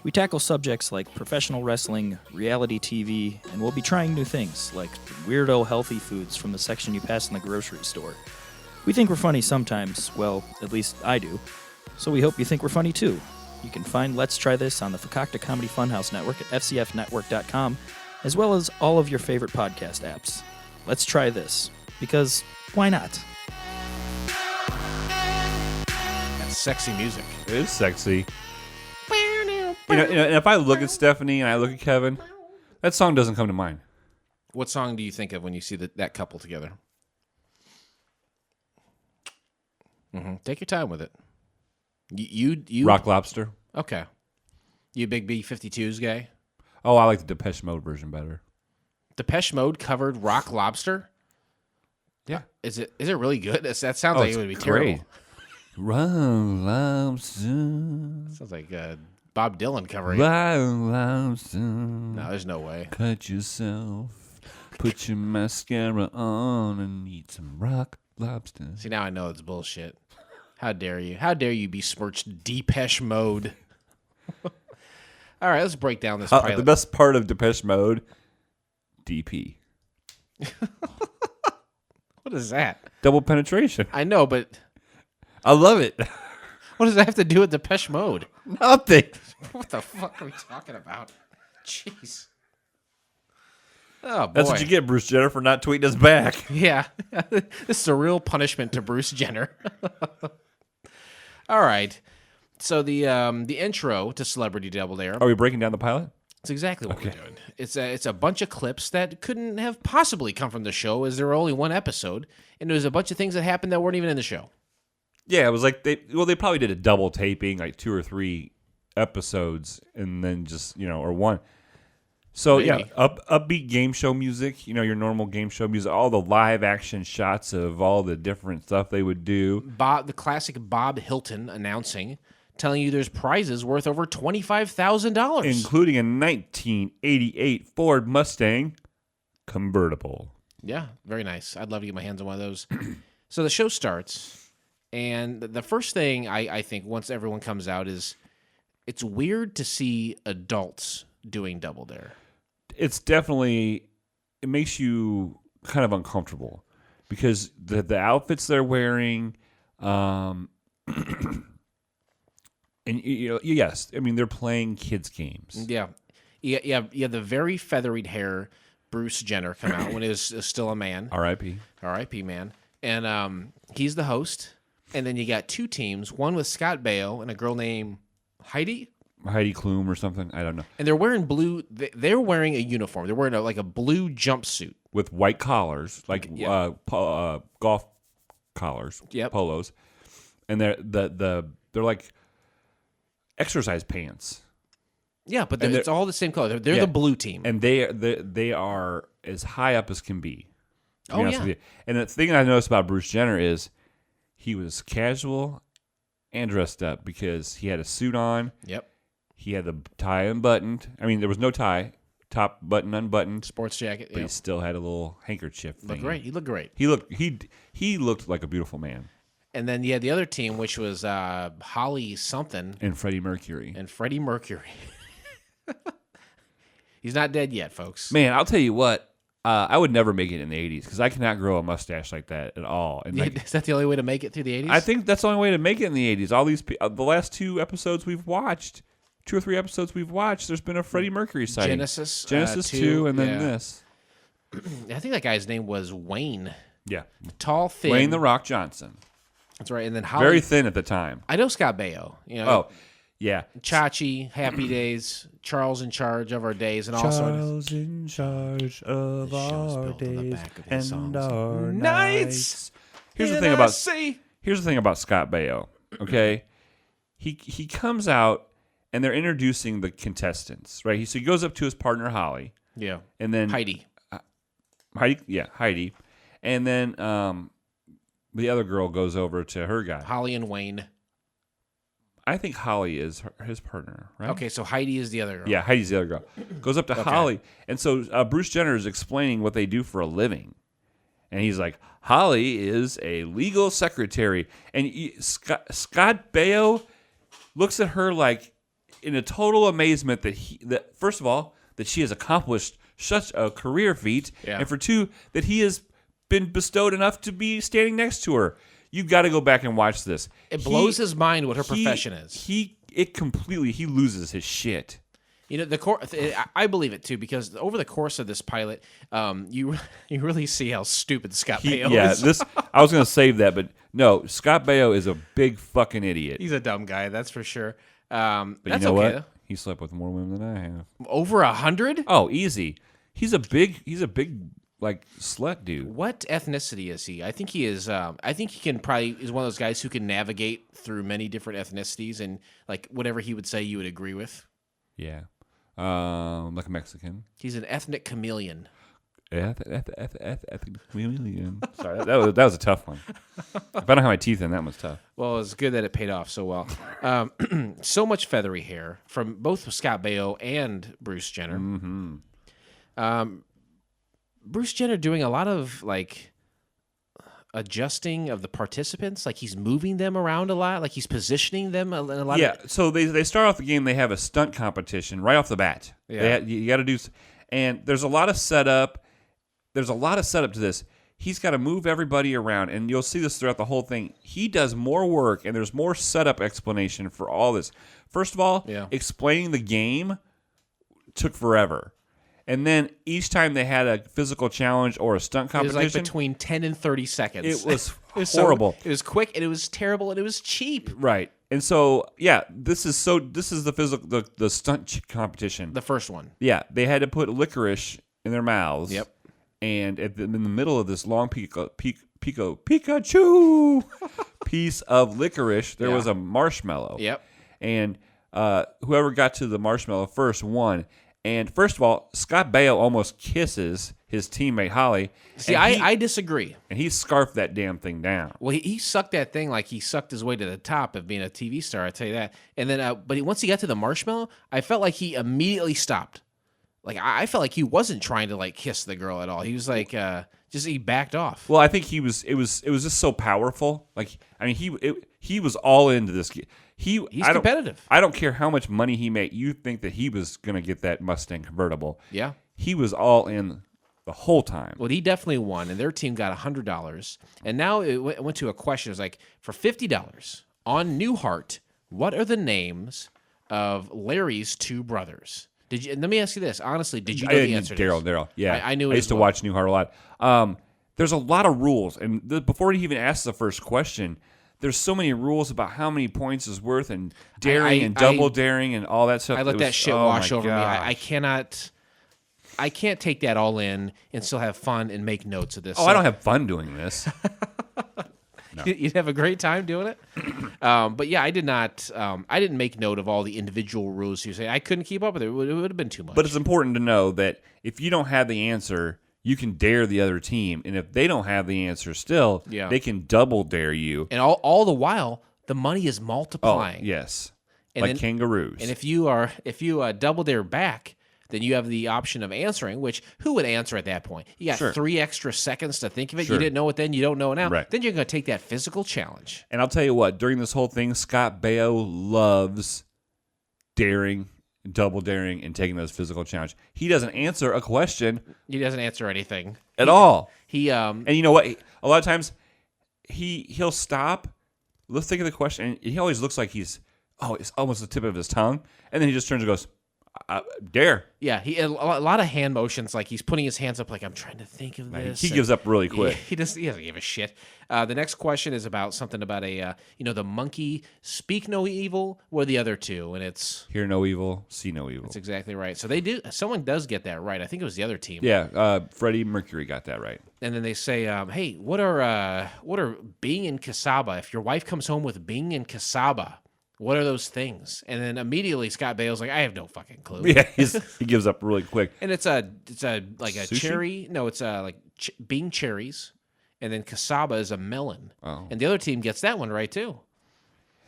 We tackle subjects like professional wrestling, reality TV, and we'll be trying new things like weirdo healthy foods from the section you pass in the grocery store. We think we're funny sometimes, well, at least I do, so we hope you think we're funny too. You can find Let's Try This on the Fakakta Comedy Funhouse Network at fcfnetwork.com, as well as all of your favorite podcast apps. Let's try this, because why not? That's sexy music. It is sexy. And if I look at Stephanie and I look at Kevin, that song doesn't come to mind. What song do you think of when you see that couple together? Mm-hmm. Take your time with it. You Rock Lobster. Okay. You a big B-52s guy? Oh, I like the Depeche Mode version better. Depeche Mode covered Rock Lobster? Yeah. Is it really good? That sounds like it would be great. terrible. Rock Lobster. Sounds like Bob Dylan covering Rock Lobster. No, there's no way. Cut yourself. Put your mascara on and eat some Rock Lobster. See, now I know it's bullshit. How dare you? How dare you besmirch Depeche Mode? All right, let's break down this pilot. The best part of Depeche Mode, DP. What is that? Double penetration. I know, but I love it. What does that have to do with Depeche Mode? Nothing. What the fuck are we talking about? Jeez. Oh, boy. That's what you get, Bruce Jenner, for not tweeting us back. Yeah. This is a real punishment to Bruce Jenner. All right. So the intro to Celebrity Double Dare. Are we breaking down the pilot? That's exactly what we're doing. It's a bunch of clips that couldn't have possibly come from the show, as there were only one episode, and there was a bunch of things that happened that weren't even in the show. Yeah, it was like they probably did a double taping, like 2 or 3 episodes, and then just or one. So maybe. Yeah, upbeat game show music, your normal game show music, all the live action shots of all the different stuff they would do. The classic Bob Hilton announcing, telling you there's prizes worth over $25,000. Including a 1988 Ford Mustang convertible. Yeah, very nice. I'd love to get my hands on one of those. So the show starts, and the first thing I think once everyone comes out is it's weird to see adults doing Double Dare. It's definitely, it makes you kind of uncomfortable because the outfits they're wearing, and yes, I mean they're playing kids games. Yeah. The very feathered hair Bruce Jenner come out when he was still a man. R.I.P. R.I.P. man, and he's the host. And then you got two teams, one with Scott Baio and a girl named Heidi Klum or something. I don't know. And they're wearing blue. They're wearing a uniform. They're wearing a blue jumpsuit with white collars, like golf collars, polos, and they're like exercise pants. Yeah, but it's all the same color. They're the blue team, and they are as high up as can be. Oh yeah. And the thing I noticed about Bruce Jenner is he was casual and dressed up because he had a suit on. Yep. He had the tie unbuttoned. I mean, there was no tie. Top button unbuttoned. Sports jacket. But he still had a little handkerchief thing. Looked great. He looked great. He looked like a beautiful man. And then you had the other team, which was Holly something. And Freddie Mercury. He's not dead yet, folks. Man, I'll tell you what. I would never make it in the 80s because I cannot grow a mustache like that at all. And is that the only way to make it through the 80s? I think that's the only way to make it in the 80s. All these the last 2 episodes we've watched, 2 or 3 episodes we've watched, there's been a Freddie Mercury sighting. Genesis 2, and then this. I think that guy's name was Wayne. Yeah. Tall, thin. Wayne the Rock Johnson. That's right. And then Holly. Very thin at the time. I know Scott Baio. Yeah. Chachi, Happy Days, Charles in Charge of Our Days, and all sorts. Charles in charge of our days and our nights. Here's the thing about Scott Baio. Okay, he comes out and they're introducing the contestants, right? So he goes up to his partner Holly. Yeah. And then Heidi. Heidi, and then the other girl goes over to her guy. Holly and Wayne. I think Holly is his partner, right? Okay, so Heidi is the other girl. Yeah, Heidi's the other girl. Goes up to Holly, and so Bruce Jenner is explaining what they do for a living. And he's like, Holly is a legal secretary. And Scott Baio looks at her like in a total amazement that first of all, that she has accomplished such a career feat, and for 2, that he has been bestowed enough to be standing next to her. You got to go back and watch this. It blows his mind what her profession is. He loses his shit. I believe it too, because over the course of this pilot, you really see how stupid Scott Baio is. I was going to save that, but no, Scott Baio is a big fucking idiot. He's a dumb guy, that's for sure. But that's you know okay. what? He slept with more women than I have. Over 100? Oh, easy. He's a big like slut dude. What ethnicity is he? I think he is. I think he can probably is one of those guys who can navigate through many different ethnicities, and like whatever he would say, you would agree with. Yeah, like a Mexican. He's an ethnic chameleon. Ethnic chameleon. Sorry, that was a tough one. If I don't have my teeth in, that was tough. Well, it's good that it paid off so well. So much feathery hair from both Scott Baio and Bruce Jenner. Mm-hmm. Bruce Jenner doing a lot of like adjusting of the participants, like he's moving them around a lot, like he's positioning them in a lot. Yeah, so they start off the game. They have a stunt competition right off the bat. Yeah, you got to do, and there's a lot of setup. There's a lot of setup to this. He's got to move everybody around, and you'll see this throughout the whole thing. He does more work, and there's more setup explanation for all this. First of all, explaining the game took forever. And then each time they had a physical challenge or a stunt competition, it was like between 10 and 30 seconds. It was horrible. It was quick, and it was terrible, and it was cheap. Right. And so, yeah, this is the stunt competition. The first one. Yeah, they had to put licorice in their mouths. Yep. And in the middle of this long Pikachu piece of licorice, there was a marshmallow. Yep. And whoever got to the marshmallow first won. And first of all, Scott Baio almost kisses his teammate Holly. See, I disagree. And he scarfed that damn thing down. Well, he sucked that thing like he sucked his way to the top of being a TV star, I tell you that. And then, once he got to the marshmallow, I felt like he immediately stopped. Like I felt like he wasn't trying to like kiss the girl at all. He was like, he backed off. Well, I think it was just so powerful. Like I mean, he was all into this. He's competitive. I don't care how much money he made. You think that he was going to get that Mustang convertible? Yeah. He was all in the whole time. Well, he definitely won, and their team got $100. And now it went to a question. It was like, for $50 on Newhart, what are the names of Larry's 2 brothers? Did you? And let me ask you this honestly: did you know the answer? Daryl. Yeah, I knew. I used to watch Newhart a lot. There's a lot of rules, and before he even asks the first question, there's so many rules about how many points is worth and daring and double daring and all that stuff. I let that shit wash over me. I can't take that all in and still have fun and make notes of this. I don't have fun doing this. No. You'd have a great time doing it. But yeah, I did not. I didn't make note of all the individual rules. You say I couldn't keep up with it. It would have been too much. But it's important to know that if you don't have the answer, you can dare the other team, and if they don't have the answer still, they can double dare you. And all the while, the money is multiplying. Oh, yes, and like kangaroos. And if you double dare back, then you have the option of answering, which who would answer at that point? You got 3 extra seconds to think of it. You didn't know it then. You don't know it now. Right. Then you're going to take that physical challenge. And I'll tell you what, during this whole thing, Scott Baio loves daring, double daring, and taking those physical challenge. He doesn't answer a question. He doesn't answer anything. At all. And you know what? A lot of times, he'll stop. Let's think of the question. And he always looks like it's almost the tip of his tongue. And then he just turns and goes, dare. Yeah, a lot of hand motions, like he's putting his hands up like, I'm trying to think of this. He gives up really quick. He doesn't give a shit. The next question is about something about the monkey, speak no evil, or the other two, and it's... Hear no evil, see no evil. That's exactly right. So someone does get that right. I think it was the other team. Yeah, Freddie Mercury got that right. And then they say, hey, what are Bing and Casaba? If your wife comes home with Bing and Casaba, what are those things? And then immediately Scott Bale's like, I have no fucking clue. Yeah, he gives up really quick. And it's like a Sushi? cherry. No, it's like Bing cherries, and then Casaba is a melon. Oh. And the other team gets that one right too.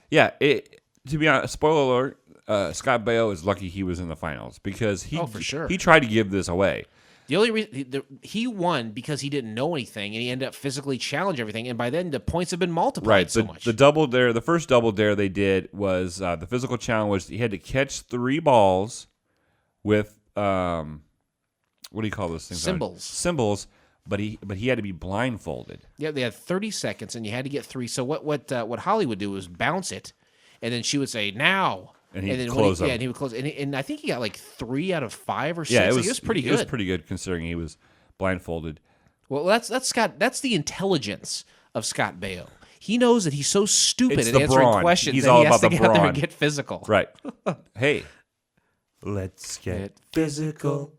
Yeah, to be honest, spoiler alert, Scott Baio is lucky he was in the finals because for sure. he tried to give this away. The only reason he won because he didn't know anything, and he ended up physically challenging everything. And by then, the points have been multiplied so much. The double dare, the first double dare they did was the physical challenge was he had to catch 3 balls with what do you call those things? Symbols. But he had to be blindfolded. Yeah, they had 30 seconds, and you had to get 3. So what Holly would do was bounce it, and then she would say now. And he'd close them. Yeah, and he would close. And I think he got like 3 out of 5 or 6. Yeah, it was pretty good. It was pretty good considering he was blindfolded. Well, that's Scott. That's the intelligence of Scott Baio. He knows that he's so stupid at answering brawn. questions He's that all he has about to the get out there brawn. and get physical. Right. Hey, let's get physical.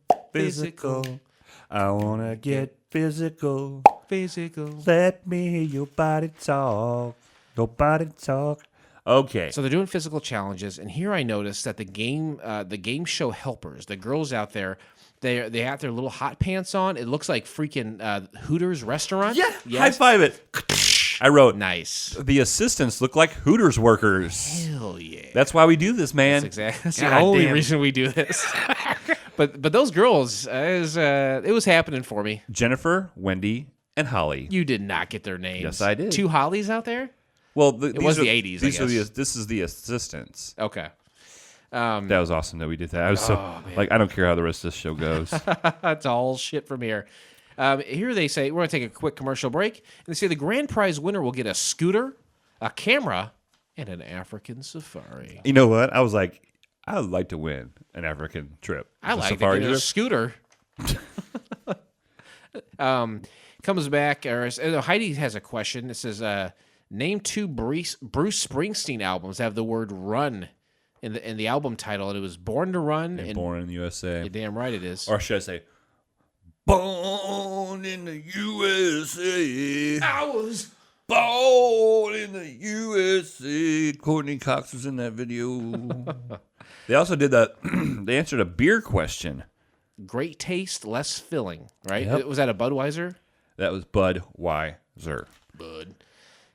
I want to get physical. Let me hear your body talk. Nobody talk. Okay. So they're doing physical challenges, and here I noticed that the game show helpers, the girls out there, they have their little hot pants on. It looks like freaking Hooters restaurant. Yeah. Yes. High five it. I wrote, nice. The assistants look like Hooters workers. Hell yeah. That's why we do this, man. That's the only reason we do this. But those girls, it was happening for me. Jennifer, Wendy, and Holly. You did not get their names. Yes, I did. 2 Hollies out there? Well, it was the 80s, I guess. This is the assistants. Okay. That was awesome that we did that. I was I don't care how the rest of this show goes. That's all shit from here. Here they say, we're going to take a quick commercial break. And they say the grand prize winner will get a scooter, a camera, and an African safari. You know what? I was like, I would like to win an African trip. I like to get a scooter. Comes back, Heidi has a question. It says, name 2 Bruce Springsteen albums that have the word run in the album title. And it was Born to Run. And Born in the USA. You're damn right it is. Or should I say, Born in the USA. I was born in the USA. Courtney Cox was in that video. They also did that. They answered a beer question. Great taste, less filling, right? Yep. Was that a Budweiser? That was Budweiser. Bud.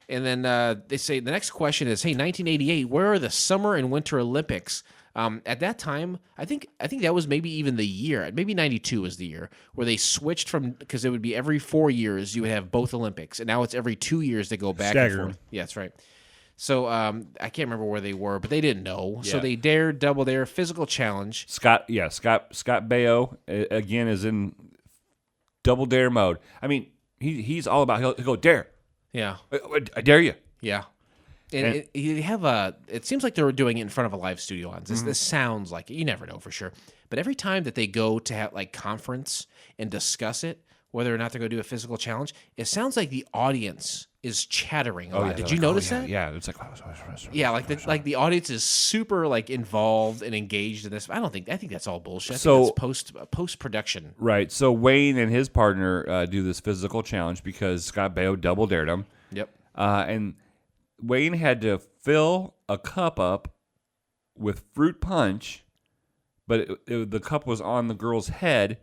And then they say the next question is, hey, 1988, where are the Summer and Winter Olympics? At that time, I think that was maybe even the year. Maybe 92 was the year where they switched from, because it would be every 4 years you would have both Olympics, and now it's every 2 years they go back and forth. Yeah, that's right. So I can't remember where they were, but they didn't know. Yeah. So they dared double dare physical challenge. Scott Baio again is in double dare mode. I mean, he's all about he'll go dare. Yeah, I dare you. Yeah. And you have it seems like they were doing it in front of a live studio audience. This sounds like it. You never know for sure. But every time that they go to have like conference and discuss it, whether or not they're going to do a physical challenge, it sounds like the audience is chattering a lot. Did you notice that? Yeah, it's like the audience is super like involved and engaged in this. I think that's all bullshit. So post production, right? So Wayne and his partner do this physical challenge because Scott Baio double dared him. Yep. And Wayne had to fill a cup up with fruit punch, but the cup was on the girl's head,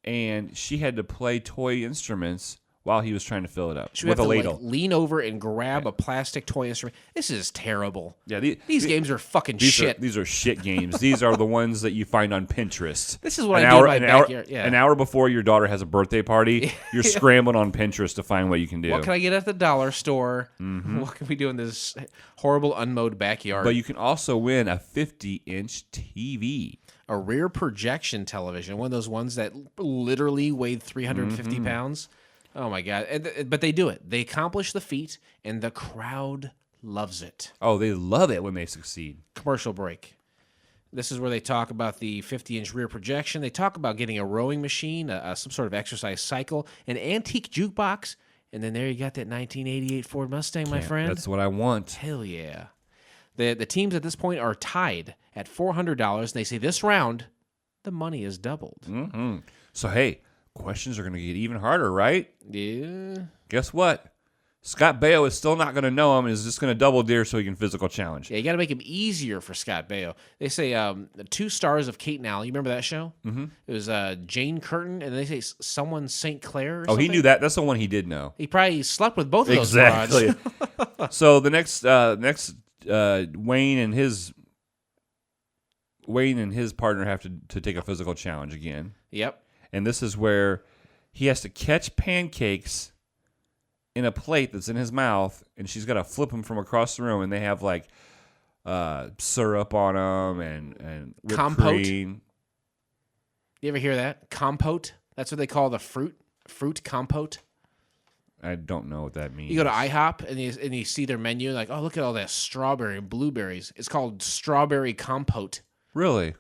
and she had to play toy instruments while he was trying to fill it up with a ladle. Like, lean over and grab a plastic toy instrument. This is terrible. Yeah, these games are fucking shit. These are shit games. These are the ones that you find on Pinterest. This is what I do in my backyard. An hour before your daughter has a birthday party, you're scrambling on Pinterest to find what you can do. What can I get at the dollar store? Mm-hmm. What can we do in this horrible unmowed backyard? But you can also win a 50-inch TV. A rear projection television, one of those ones that literally weighed 350 pounds. Oh, my God. But they do it. They accomplish the feat, and the crowd loves it. Oh, they love it when they succeed. Commercial break. This is where they talk about the 50-inch rear projection. They talk about getting a rowing machine, some sort of exercise cycle, an antique jukebox, and then there you got that 1988 Ford Mustang, my friend. That's what I want. Hell yeah. The teams at this point are tied at $400, and they say this round, the money is doubled. Mm-hmm. So, hey, questions are going to get even harder, right? Yeah. Guess what? Scott Baio is still not going to know him and is just going to double dare so he can physical challenge. Yeah, you got to make him easier for Scott Baio. They say the 2 stars of Kate and Al. You remember that show? Mm-hmm. It was Jane Curtin, and they say someone St. Clair or something. He knew that. That's the one he did know. He probably slept with both of those broads. Exactly. So the next Wayne and his partner have to take a physical challenge again. Yep. And this is where he has to catch pancakes in a plate that's in his mouth, and she's got to flip them from across the room, and they have like syrup on them and whipped compote. cream. You ever hear that? Compote? That's what they call the fruit compote. I don't know what that means. You go to IHOP and you see their menu, like, oh, look at all that strawberry and blueberries. It's called strawberry compote. Really?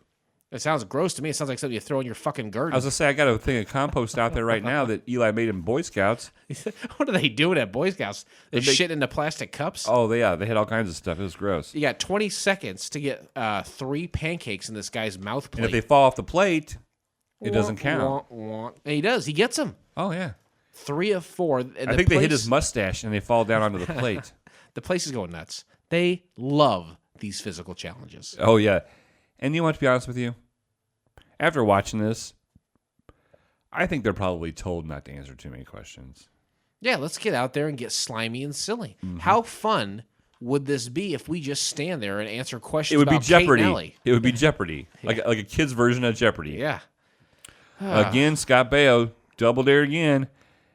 It sounds gross to me. It sounds like something you throw in your fucking garden. I was going to say, I got a thing of compost out there right now that Eli made in Boy Scouts. What are they doing at Boy Scouts? They shit into plastic cups? Oh, they had all kinds of stuff. It was gross. You got 20 seconds to get 3 pancakes in this guy's mouth plate. And if they fall off the plate, it doesn't count. And he does. He gets them. Oh, yeah. 3 of 4. And I think they hit his mustache and they fall down onto the plate. The place is going nuts. They love these physical challenges. Oh, yeah. And you want to be honest with you? After watching this, I think they're probably told not to answer too many questions. Yeah, let's get out there and get slimy and silly. Mm-hmm. How fun would this be if we just stand there and answer questions It would about be Jeopardy. Kate and Ellie? It would be Jeopardy. Like a kid's version of Jeopardy. Yeah. Again, Scott Baio, double dare again.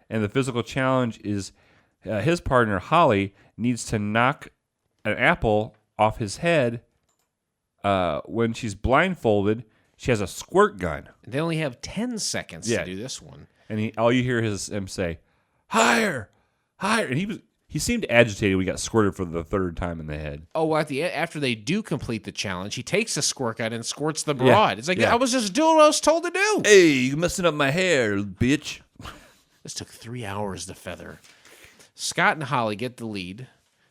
And the physical challenge is his partner, Holly, needs to knock an apple off his head when she's blindfolded. She has a squirt gun. They only have 10 seconds to do this one. And all you hear is him say, higher, higher. And he seemed agitated when he got squirted for the 3rd time in the head. Oh, well, after they do complete the challenge, he takes a squirt gun and squirts the broad. Yeah. It's like, I was just doing what I was told to do. Hey, you messing up my hair, bitch. This took 3 hours to feather. Scott and Holly get the lead.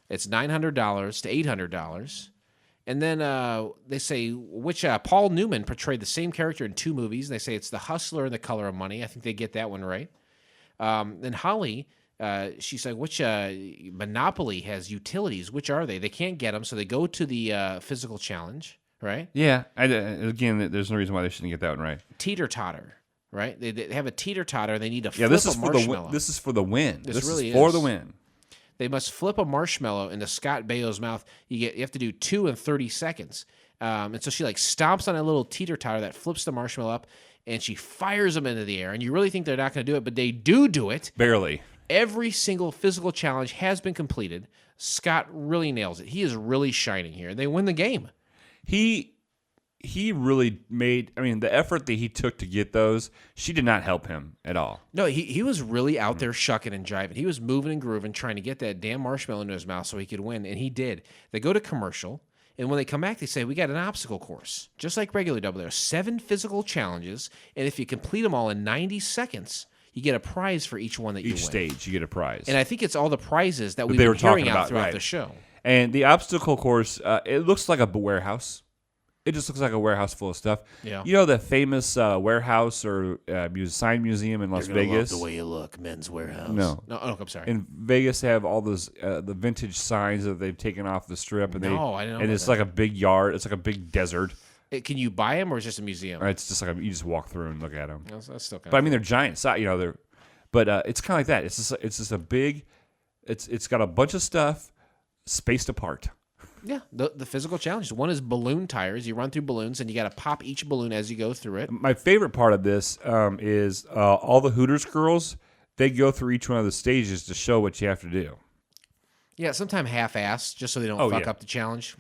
It's $900 to $800. And then they say which Paul Newman portrayed the same character in 2 movies. They say it's The Hustler and The Color of Money. I think they get that one right. Then Holly, she's like, which Monopoly has utilities? Which are they? They can't get them, so they go to the physical challenge, right? Yeah. Again, there's no reason why they shouldn't get that one right. Teeter-totter, right? They have a teeter-totter. They need to flip a marshmallow. This is for the win. This really is for the win. They must flip a marshmallow into Scott Baio's mouth. You have to do 2 in 30 seconds. And so she stomps on a little teeter-totter that flips the marshmallow up, and she fires them into the air. And you really think they're not going to do it, but they do it. Barely. Every single physical challenge has been completed. Scott really nails it. He is really shining here. They win the game. He really made, the effort that he took to get those, she did not help him at all. No, he was really out there shucking and jiving. He was moving and grooving, trying to get that damn marshmallow into his mouth so he could win, and he did. They go to commercial, and when they come back, they say, we got an obstacle course, just like regular Double Dare. 7 physical challenges, and if you complete them all in 90 seconds, you get a prize for each one that you win. Each stage, you get a prize. And I think it's all the prizes that we've been hearing out throughout the show. And the obstacle course, it looks like a warehouse. It just looks like a warehouse full of stuff. Yeah. You know the famous warehouse or sign museum in Las Vegas? Love the way you look, Men's Warehouse. No, I'm sorry. In Vegas, they have all those the vintage signs that they've taken off the strip. And I didn't know. And it's like a big yard. It's like a big desert. Can you buy them, or is it just a museum? It's just like you just walk through and look at them. That's still kind but I mean, they're giant. You know, but it's kind of like that. It's just a big. It's got a bunch of stuff spaced apart. Yeah, the physical challenge. One is balloon tires. You run through balloons, and you got to pop each balloon as you go through it. My favorite part of this is all the Hooters girls. They go through each one of the stages to show what you have to do. Yeah, sometimes half-assed, just so they don't fuck up the challenge.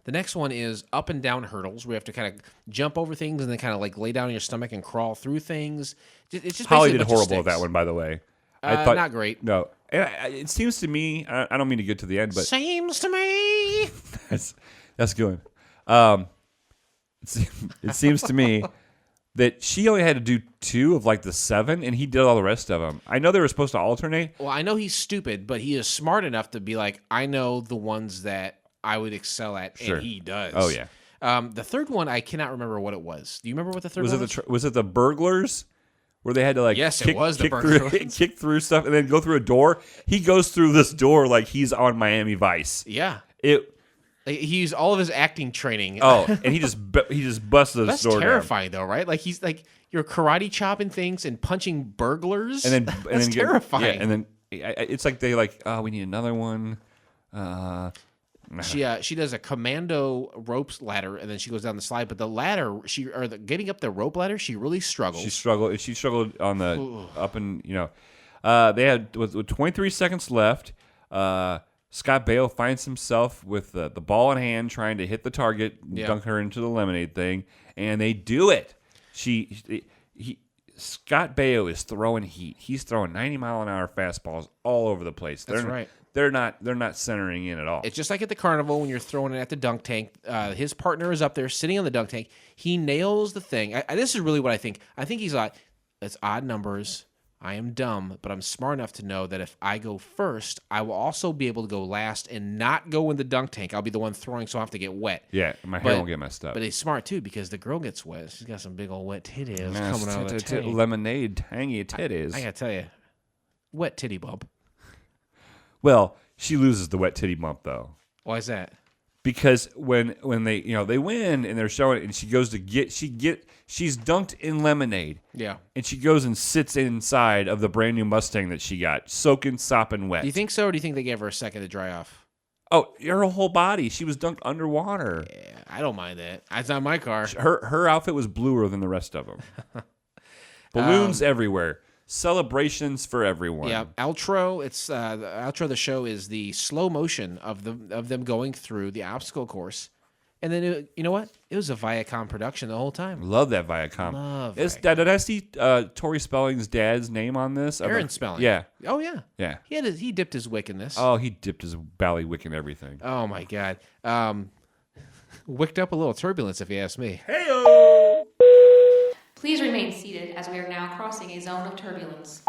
The next one is up and down hurdles. We have to kind of jump over things and then kind of like lay down on your stomach and crawl through things. It's just Holly did horrible at that one, by the way. I thought not great. No, it seems to me. I don't mean to get to the end, but seems to me that's good. It seems to me that she only had to do 2 of like the 7, and he did all the rest of them. I know they were supposed to alternate. Well, I know he's stupid, but he is smart enough to be like, I know the ones that I would excel at, and he does. Oh yeah. The third one, I cannot remember what it was. Do you remember what the third one was? Was it the burglars? Where they had to like kick through stuff and then go through a door. He goes through this door like he's on Miami Vice. Yeah, he used all of his acting training. Oh, and he just busted this door down. That's terrifying though, right? Like he's like you're karate chopping things and punching burglars, and then terrifying. Yeah, and then it's like they we need another one. She does a commando ropes ladder, and then she goes down the slide. But the ladder, getting up the rope ladder, she really struggles. She struggled on the up and they had with 23 seconds left. Scott Baio finds himself with the ball in hand, trying to hit the target, dunk her into the lemonade thing, and they do it. Scott Baio is throwing heat. He's throwing 90-mile-an-hour fastballs all over the place. That's right. They're not centering in at all. It's just like at the carnival when you're throwing it at the dunk tank. His partner is up there sitting on the dunk tank. He nails the thing. This is really what I think. I think he's like, it's odd numbers. I am dumb, but I'm smart enough to know that if I go first, I will also be able to go last and not go in the dunk tank. I'll be the one throwing, so I have to get wet. Yeah, my hair won't get messed up. But he's smart, too, because the girl gets wet. She's got some big old wet titties coming out of the tank. Lemonade, tangy titties. I got to tell you, wet titty bump. Well, she loses the wet titty bump, though. Why is that? Because when they they win and they're showing it, and she goes to she's dunked in lemonade. Yeah. And she goes and sits inside of the brand new Mustang that she got, soaking, sopping wet. Do you think so, or do you think they gave her a second to dry off? Oh, her whole body. She was dunked underwater. Yeah, I don't mind that. It's not my car. Her outfit was bluer than the rest of them. Balloons everywhere. Celebrations for everyone. Yeah, outro. It's the outro of the show is the slow motion of them going through the obstacle course, and then you know what? It was a Viacom production the whole time. Love that Viacom. Did I see Tori Spelling's dad's name on this? Aaron Spelling. Yeah. Oh yeah. Yeah. He dipped his wick in this. Oh, he dipped his ballywick in everything. Oh my god. Wicked up a little turbulence, if you ask me. Hey-o! Please remain seated as we are now crossing a zone of turbulence.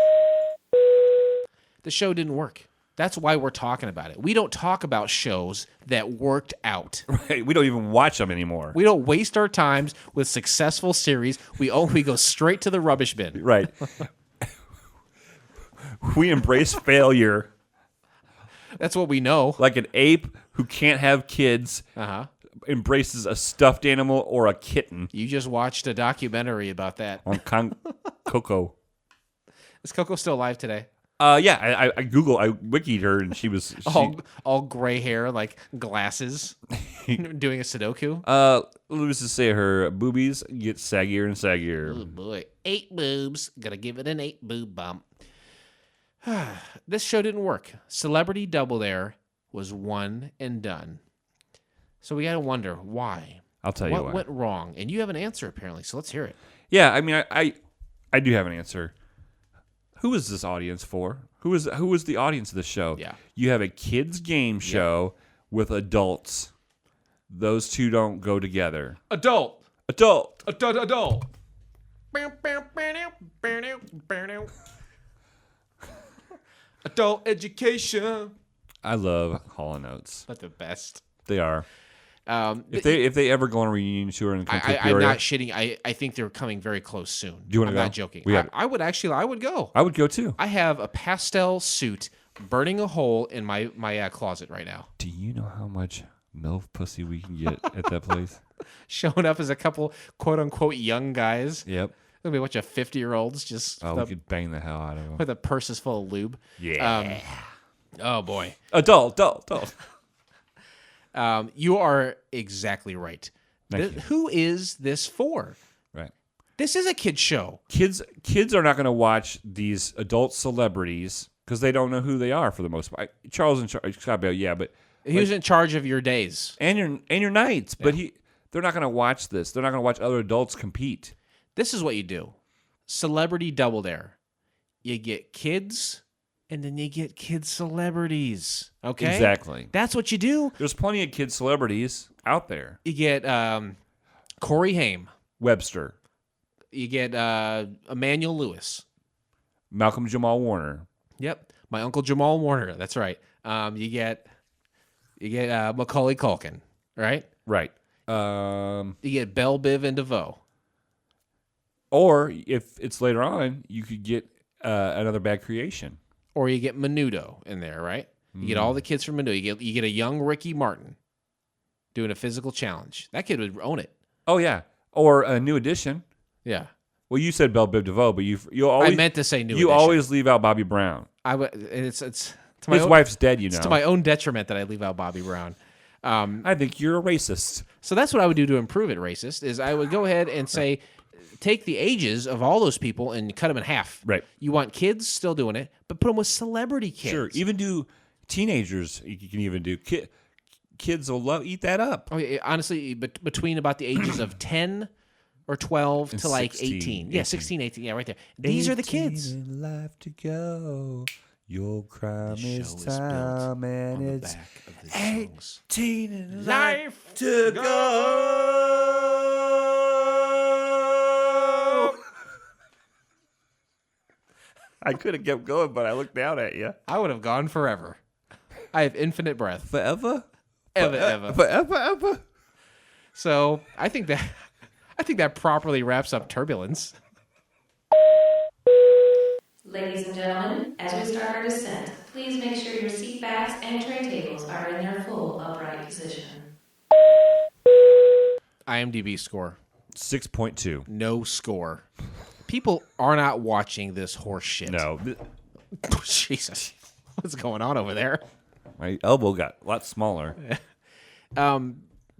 The show didn't work. That's why we're talking about it. We don't talk about shows that worked out. Right. We don't even watch them anymore. We don't waste our times with successful series. We go straight to the rubbish bin. Right. We embrace failure. That's what we know. Like an ape who can't have kids. Embraces a stuffed animal or a kitten. You just watched a documentary about that. On Coco. Is Coco still alive today? Yeah, I wikied her and she was all gray hair, like glasses, doing a Sudoku. Let's just say her boobies get saggier and saggier. Oh boy, 8 boobs. Gotta give it an 8 boob bump. This show didn't work. Celebrity Double Dare was one and done. So we got to wonder why. I'll tell you what went wrong, and you have an answer apparently. So let's hear it. Yeah, I mean, I do have an answer. Who is this audience for? Who is the audience of this show? Yeah, you have a kids game show with adults. Those two don't go together. Adult. Adult education. I love Hall & Oates. But the best. They are. If they ever go on a reunion tour and come to I'm Peoria, not shitting. I think they're coming very close soon. Do you want to go? I'm not joking. I would go. I would go too. I have a pastel suit burning a hole in my closet right now. Do you know how much MILF pussy we can get at that place? Showing up as a couple quote unquote young guys. Yep. There'll be a bunch of 50-year-olds just we could bang the hell out of them with a purses full of lube. Yeah. Oh boy. Adult. You are exactly right. Who is this for? Right. This is a kid's show. Kids are not going to watch these adult celebrities because they don't know who they are for the most part. Charles and Scott Baio, yeah, but he was in charge of your days and your nights. Yeah. But they're not going to watch this. They're not going to watch other adults compete. This is what you do: Celebrity Double Dare. You get kids. And then you get kid celebrities. Okay? Exactly. That's what you do. There's plenty of kid celebrities out there. You get Corey Haim. Webster. You get Emmanuel Lewis. Malcolm Jamal Warner. Yep. My Uncle Jamal Warner. That's right. You get Macaulay Culkin. Right? Right. You get Belle, Biv, and DeVoe. Or if it's later on, you could get another Bad Creation. Or you get Menudo in there, right? You get all the kids from Menudo. You get a young Ricky Martin doing a physical challenge. That kid would own it. Oh yeah. Or a New Edition. Yeah. Well, you said Belle Biv DeVoe, but you always I meant to say New Edition. You always leave out Bobby Brown. It's to my His wife's dead. You know. It's to my own detriment that I leave out Bobby Brown. I think you're a racist. So that's what I would do to improve it. Racist is I would go ahead and say. Take the ages of all those people and cut them in half. Right. You want kids still doing it, but put them with celebrity kids. Sure. Even do teenagers. You can even do kids will eat that up. Oh, yeah, honestly, between about the ages of 10 or 12 and to like 16, 18. Yeah, 16, 18. Yeah, right there. These are the kids. In life to go. Your crime is time, and it's 18 in life to go. I could have kept going, but I looked down at you. I would have gone forever. I have infinite breath. Forever? Ever. So I think that properly wraps up Turbulence. Ladies and gentlemen, as we start our descent, please make sure your seat backs and tray tables are in their full upright position. IMDb score. 6.2. No score. People are not watching this horse shit. No. Jesus. What's going on over there? My elbow got a lot smaller.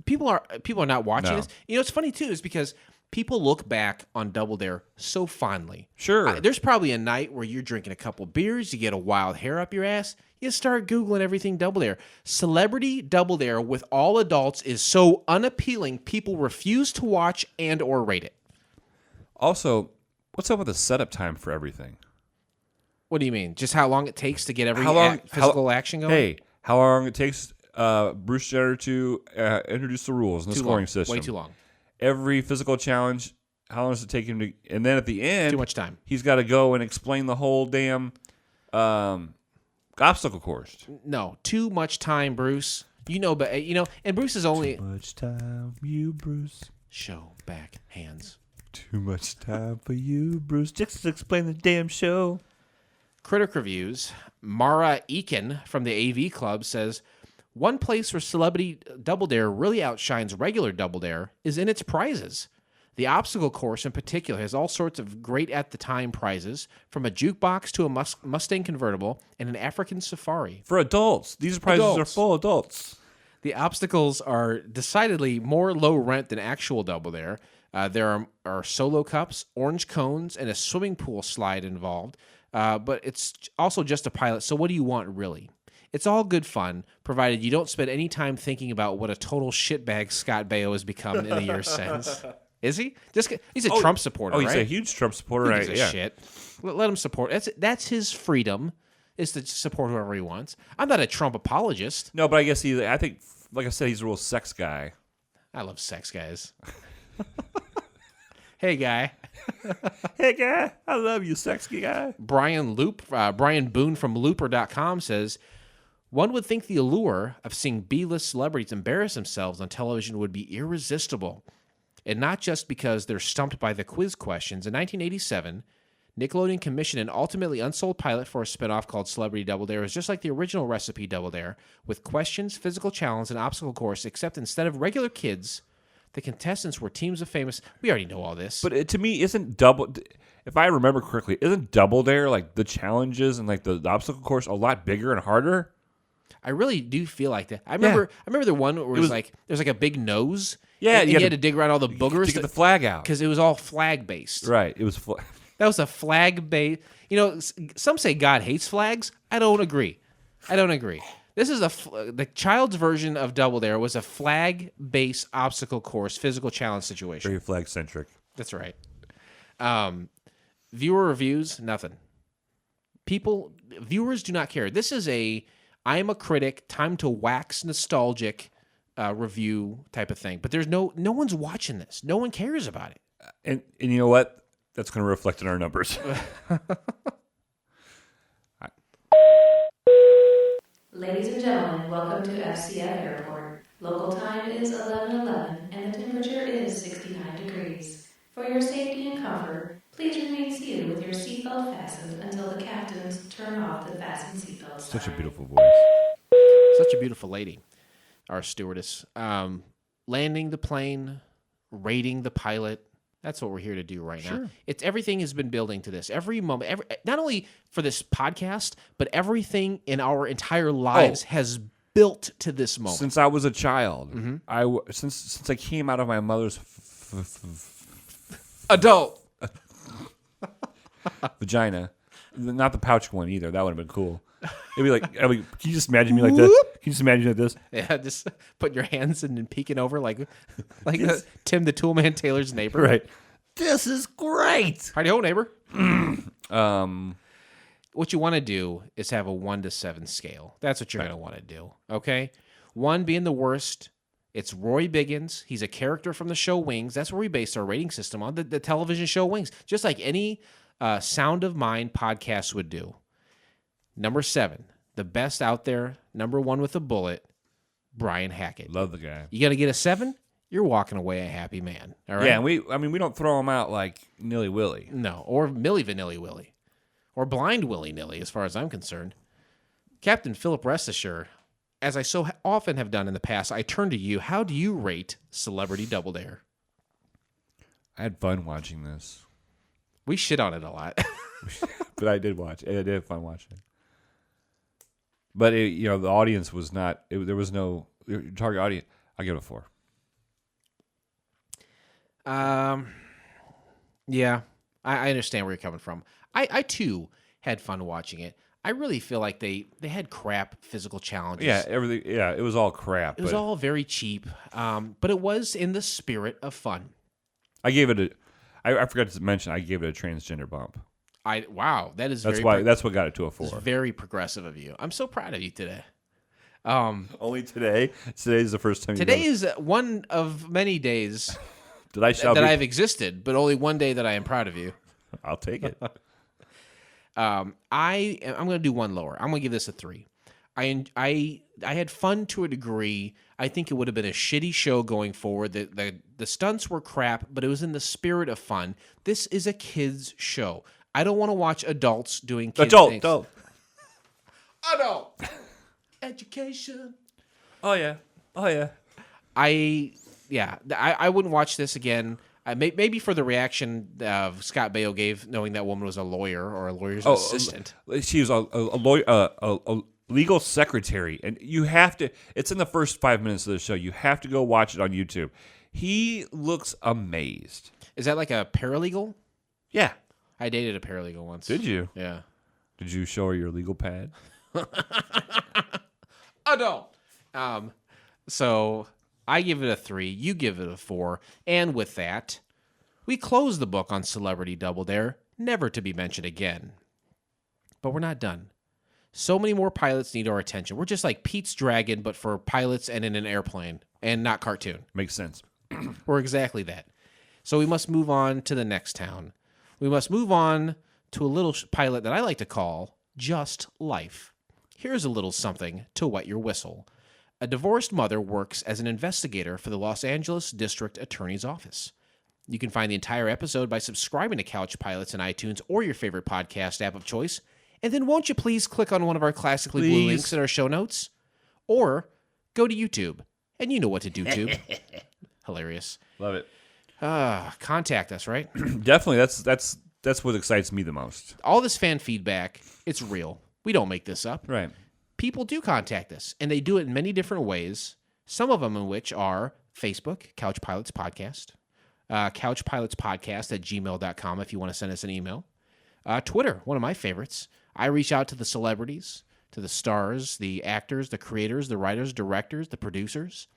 People are not watching this. You know, what's funny, too, is because people look back on Double Dare so fondly. Sure. There's probably a night where you're drinking a couple beers, you get a wild hair up your ass, you start Googling everything Double Dare. Celebrity Double Dare with all adults is so unappealing, people refuse to watch and or rate it. Also, what's up with the setup time for everything? What do you mean? Just how long it takes to get every physical action going? Hey, how long it takes Bruce Jenner to introduce the rules in the scoring system? Way too long. Every physical challenge, how long does it take him to... And then at the end... Too much time. He's got to go and explain the whole damn obstacle course. No, too much time, Bruce. And Bruce is only... Too much time, you, Bruce. Show back hands. Too much time for you, Bruce. Just explain the damn show. Critic Reviews. Mara Eakin from the AV Club says, one place where Celebrity Double Dare really outshines regular Double Dare is in its prizes. The obstacle course in particular has all sorts of great at-the-time prizes, from a jukebox to a Mustang convertible and an African safari. For adults. These prizes are full adults. The obstacles are decidedly more low rent than actual Double Dare. There are solo cups, orange cones, and a swimming pool slide involved. But it's also just a pilot, so what do you want, really? It's all good fun, provided you don't spend any time thinking about what a total shitbag Scott Baio has become in the years since. Is he? He's a Trump supporter, right? He's a huge Trump supporter, right? He's a shit. Let him support. That's his freedom, is to support whoever he wants. I'm not a Trump apologist. No, but I guess I think, like I said, he's a real sex guy. I love sex guys. Hey, guy. Hey, guy, I love you, sexy guy. Brian Boone from Looper.com says, one would think the allure of seeing B-list celebrities embarrass themselves on television would be irresistible. And not just because they're stumped by the quiz questions. In 1987, Nickeloneon commissioned an ultimately unsold pilot for a spinoff called Celebrity Double Dare. It was just like the original recipe Double Dare, with questions, physical challenge, and obstacle course, except instead of regular kids, the contestants were teams of famous. We already know all this. But to me, if I remember correctly, isn't Double Dare, like the challenges and like the obstacle course, a lot bigger and harder? I really do feel like that. I remember the one where it was like there's like a big nose. Yeah, and you had to dig around all the boogers to get the flag out because it was all flag based. Right, it was. That was a flag based. You know, some say God hates flags. I don't agree. This is the child's version of Double Dare was a flag based obstacle course physical challenge situation. Very flag centric. That's right. Viewer reviews, nothing. Viewers do not care. This is I am a critic, time to wax nostalgic review type of thing. But there's no one's watching this. No one cares about it. And you know what? That's going to reflect in our numbers. Ladies and gentlemen, welcome to FCF Airport. Local time is 11:11 and the temperature is 69 degrees. For your safety and comfort, please remain seated with your seatbelt fastened until the captains turn off the fasten seatbelt sign. Such a beautiful voice. Such a beautiful lady, our stewardess. Landing the plane, rating the pilot. That's what we're here to do right now. Everything has been building to this. Every moment, not only for this podcast, but everything in our entire lives has built to this moment. Since I was a child, since I came out of my mother's adult vagina, not the pouch one either. That would have been cool. It'd be like, can you just imagine me like this? Can you just imagine like this? Yeah, just putting your hands in and peeking over like Tim the Toolman Taylor's neighbor. Right. This is great. Heidi ho, neighbor. What you want to do is have a 1 to 7 scale. That's what you're going to want to do. Okay, 1 being the worst. It's Roy Biggins. He's a character from the show Wings. That's where we based our rating system on, the television show Wings, just like any Sound of Mind podcast would do. Number 7, the best out there, number 1 with a bullet, Brian Hackett. Love the guy. You got to get a 7, you're walking away a happy man. All right? Yeah, and we don't throw him out like nilly-willy. No, or Milli Vanilli Willy. Or Blind Willy Nilly, as far as I'm concerned. Captain Philip Restasher, as I so often have done in the past, I turn to you. How do you rate Celebrity Double Dare? I had fun watching this. We shit on it a lot. But I did watch it. I did have fun watching it. But, the audience was not... there was no target audience. I'll give it a 4. Yeah, I understand where you're coming from. I too, had fun watching it. I really feel like they had crap physical challenges. Yeah, everything. Yeah, it was all crap. It was all very cheap, but it was in the spirit of fun. I gave it I forgot to mention, I gave it a transgender bump. Wow, that's what got it to a 4. It's very progressive of you. I'm so proud of you today. Only today. Today's the first time. Today is one of many days that I've existed, but only one day that I am proud of you. I'll take it. I'm going to do one lower. I'm going to give this a 3. I had fun to a degree. I think it would have been a shitty show going forward. The stunts were crap, but it was in the spirit of fun. This is a kids show. I don't want to watch adults doing kids things. Adult. Education. Oh yeah. I wouldn't watch this again. Maybe for the reaction Scott Baio gave, knowing that woman was a lawyer or a lawyer's assistant. She was a lawyer, a legal secretary, and you have to. It's in the first 5 minutes of the show. You have to go watch it on YouTube. He looks amazed. Is that like a paralegal? Yeah, I dated a paralegal once. Did you? Yeah. Did you show her your legal pad? Adult. So I give it a 3. You give it a 4. And with that, we close the book on Celebrity Double Dare, never to be mentioned again. But we're not done. So many more pilots need our attention. We're just like Pete's Dragon, but for pilots and in an airplane, and not cartoon. Makes sense. We're exactly that. So we must move on to the next town. We must move on to a little pilot that I like to call Just Life. Here's a little something to wet your whistle. A divorced mother works as an investigator for the Los Angeles District Attorney's Office. You can find the entire episode by subscribing to Couch Pilots in iTunes or your favorite podcast app of choice. And then won't you please click on one of our classically blue links in our show notes? Or go to YouTube. And you know what to do, Tube. Hilarious. Love it. Contact us, right? Definitely. That's what excites me the most. All this fan feedback, it's real. We don't make this up. Right. People do contact us, and they do it in many different ways, some of them in which are Facebook, Couch Pilots Podcast, couchpilotspodcast@gmail.com if you want to send us an email. Twitter, one of my favorites. I reach out to the celebrities, to the stars, the actors, the creators, the writers, directors, the producers,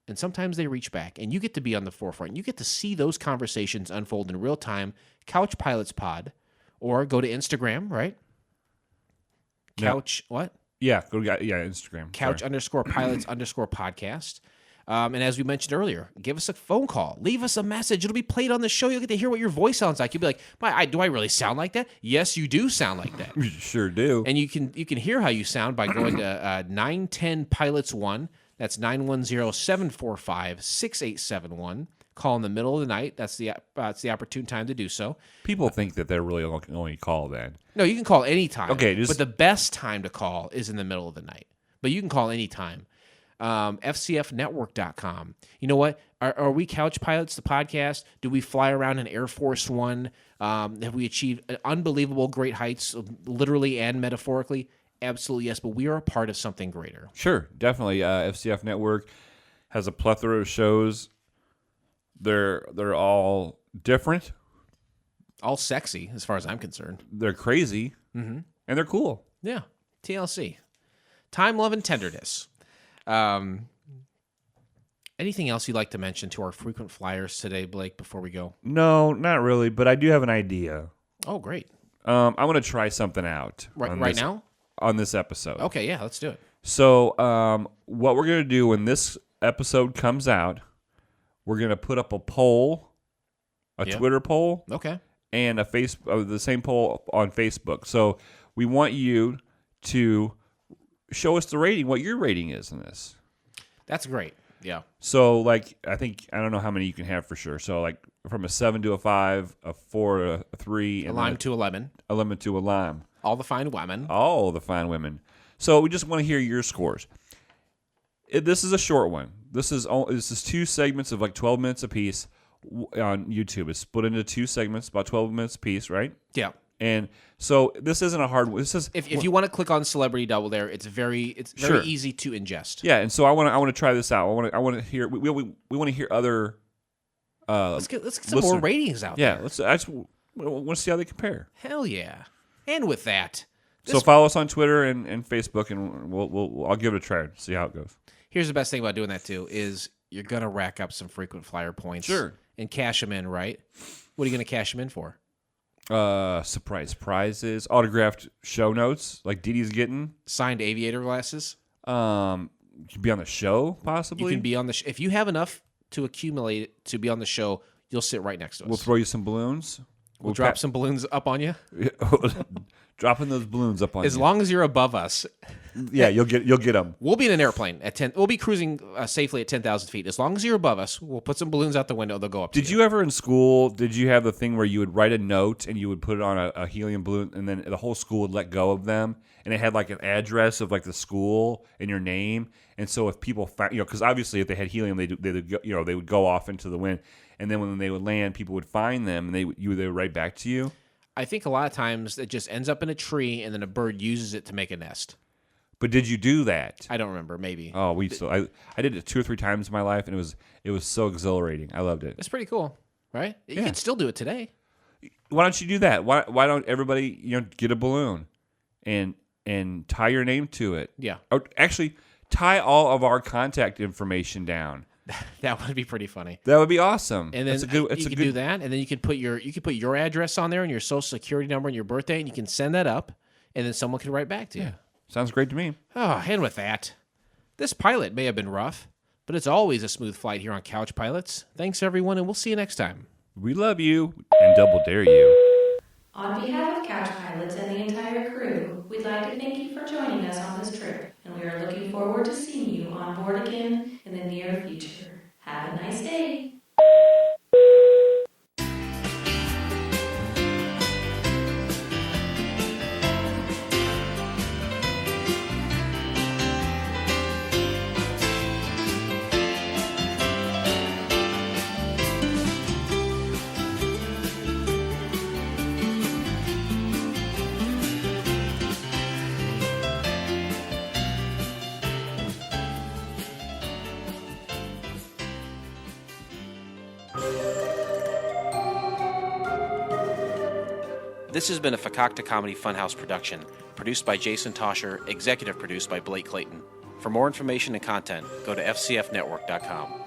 and sometimes they reach back, and you get to be on the forefront. You get to see those conversations unfold in real time, Couch Pilots Pod, or go to Instagram, right? Couch, what? Yeah, Instagram. Couch _pilots_podcast. And as we mentioned earlier, give us a phone call. Leave us a message. It'll be played on the show. You'll get to hear what your voice sounds like. You'll be like, do I really sound like that? Yes, you do sound like that. You sure do. And you can hear how you sound by going to 910 Pilots 1. That's 910-745-6871. Call in the middle of the night. That's the opportune time to do so. People think that they're really only call then. No, you can call anytime. Okay, but the best time to call is in the middle of the night. But you can call anytime. FCFnetwork.com. You know what? Are we Couch Pilots, the podcast? Do we fly around in Air Force One? Have we achieved unbelievable great heights, literally and metaphorically? Absolutely yes, but we are a part of something greater. Sure, definitely. FCF Network has a plethora of shows. They're all different. All sexy, as far as I'm concerned. They're crazy, and they're cool. Yeah, TLC. Time, love, and tenderness. Anything else you'd like to mention to our frequent flyers today, Blake, before we go? No, not really, but I do have an idea. Oh, great. I want to try something out. Right now? On this episode. Okay, yeah, let's do it. So what we're going to do when this episode comes out, we're going to put up a poll, Twitter poll. Okay. And the same poll on Facebook. So we want you to show us the rating, what your rating is in this. That's great. Yeah. So, I don't know how many you can have for sure. So, from a 7 to a 5, a 4 to a 3. A lime to a lemon. A lemon to a lime. All the fine women. All the fine women. So, we just want to hear your scores. This is a short one. This is 2 segments of 12 minutes apiece on YouTube. It's split into 2 segments, about 12 minutes apiece, right? Yeah. And so this isn't a hard one. This is if you want to click on Celebrity Double there, it's very sure. easy to ingest. Yeah, and so I want to try this out. I want to hear we want to hear other. Let's get some more ratings out there. Yeah, I just want to see how they compare. Hell yeah! And with that, so follow us on Twitter and Facebook, and I'll give it a try and see how it goes. Here's the best thing about doing that too is you're gonna rack up some frequent flyer points, sure, and cash them in. Right? What are you gonna cash them in for? Surprise prizes, autographed show notes like Dee Dee's getting, signed aviator glasses. You can be on the show, possibly. You can be on the if you have enough to accumulate to be on the show, you'll sit right next to us. We'll throw you some balloons. We'll drop some balloons up on you. Dropping those balloons up on you. As long as you're above us. Yeah, you'll get them. We'll be in an airplane at 10. We'll be cruising safely at 10,000 feet. As long as you're above us, we'll put some balloons out the window. They'll go up. Did you ever in school? Did you have the thing where you would write a note and you would put it on a helium balloon, and then the whole school would let go of them, and it had an address of the school and your name, and so if people found, because obviously if they had helium, they would go off into the wind, and then when they would land, people would find them and they would write back to you. I think a lot of times it just ends up in a tree, and then a bird uses it to make a nest. But did you do that? I don't remember. Maybe. Oh, I did it 2 or 3 times in my life, and it was so exhilarating. I loved it. It's pretty cool, right? You can still do it today. Why don't you do that? Why don't everybody get a balloon and tie your name to it? Yeah. Or actually, tie all of our contact information down. That would be pretty funny. That would be awesome. And then you can do that, and then you can put your address on there and your social security number and your birthday, and you can send that up, and then someone can write back to you. Yeah. Sounds great to me. Oh, and with that, this pilot may have been rough, but it's always a smooth flight here on Couch Pilots. Thanks, everyone, and we'll see you next time. We love you and double dare you. On behalf of Couch Pilots and the entire crew, we'd like to thank you for joining us on this trip, and we are looking forward to seeing you on board again in the near future. Have a nice day. This has been a Fakakta Comedy Funhouse production, produced by Jason Tosher, executive produced by Blake Clayton. For more information and content, go to fcfnetwork.com.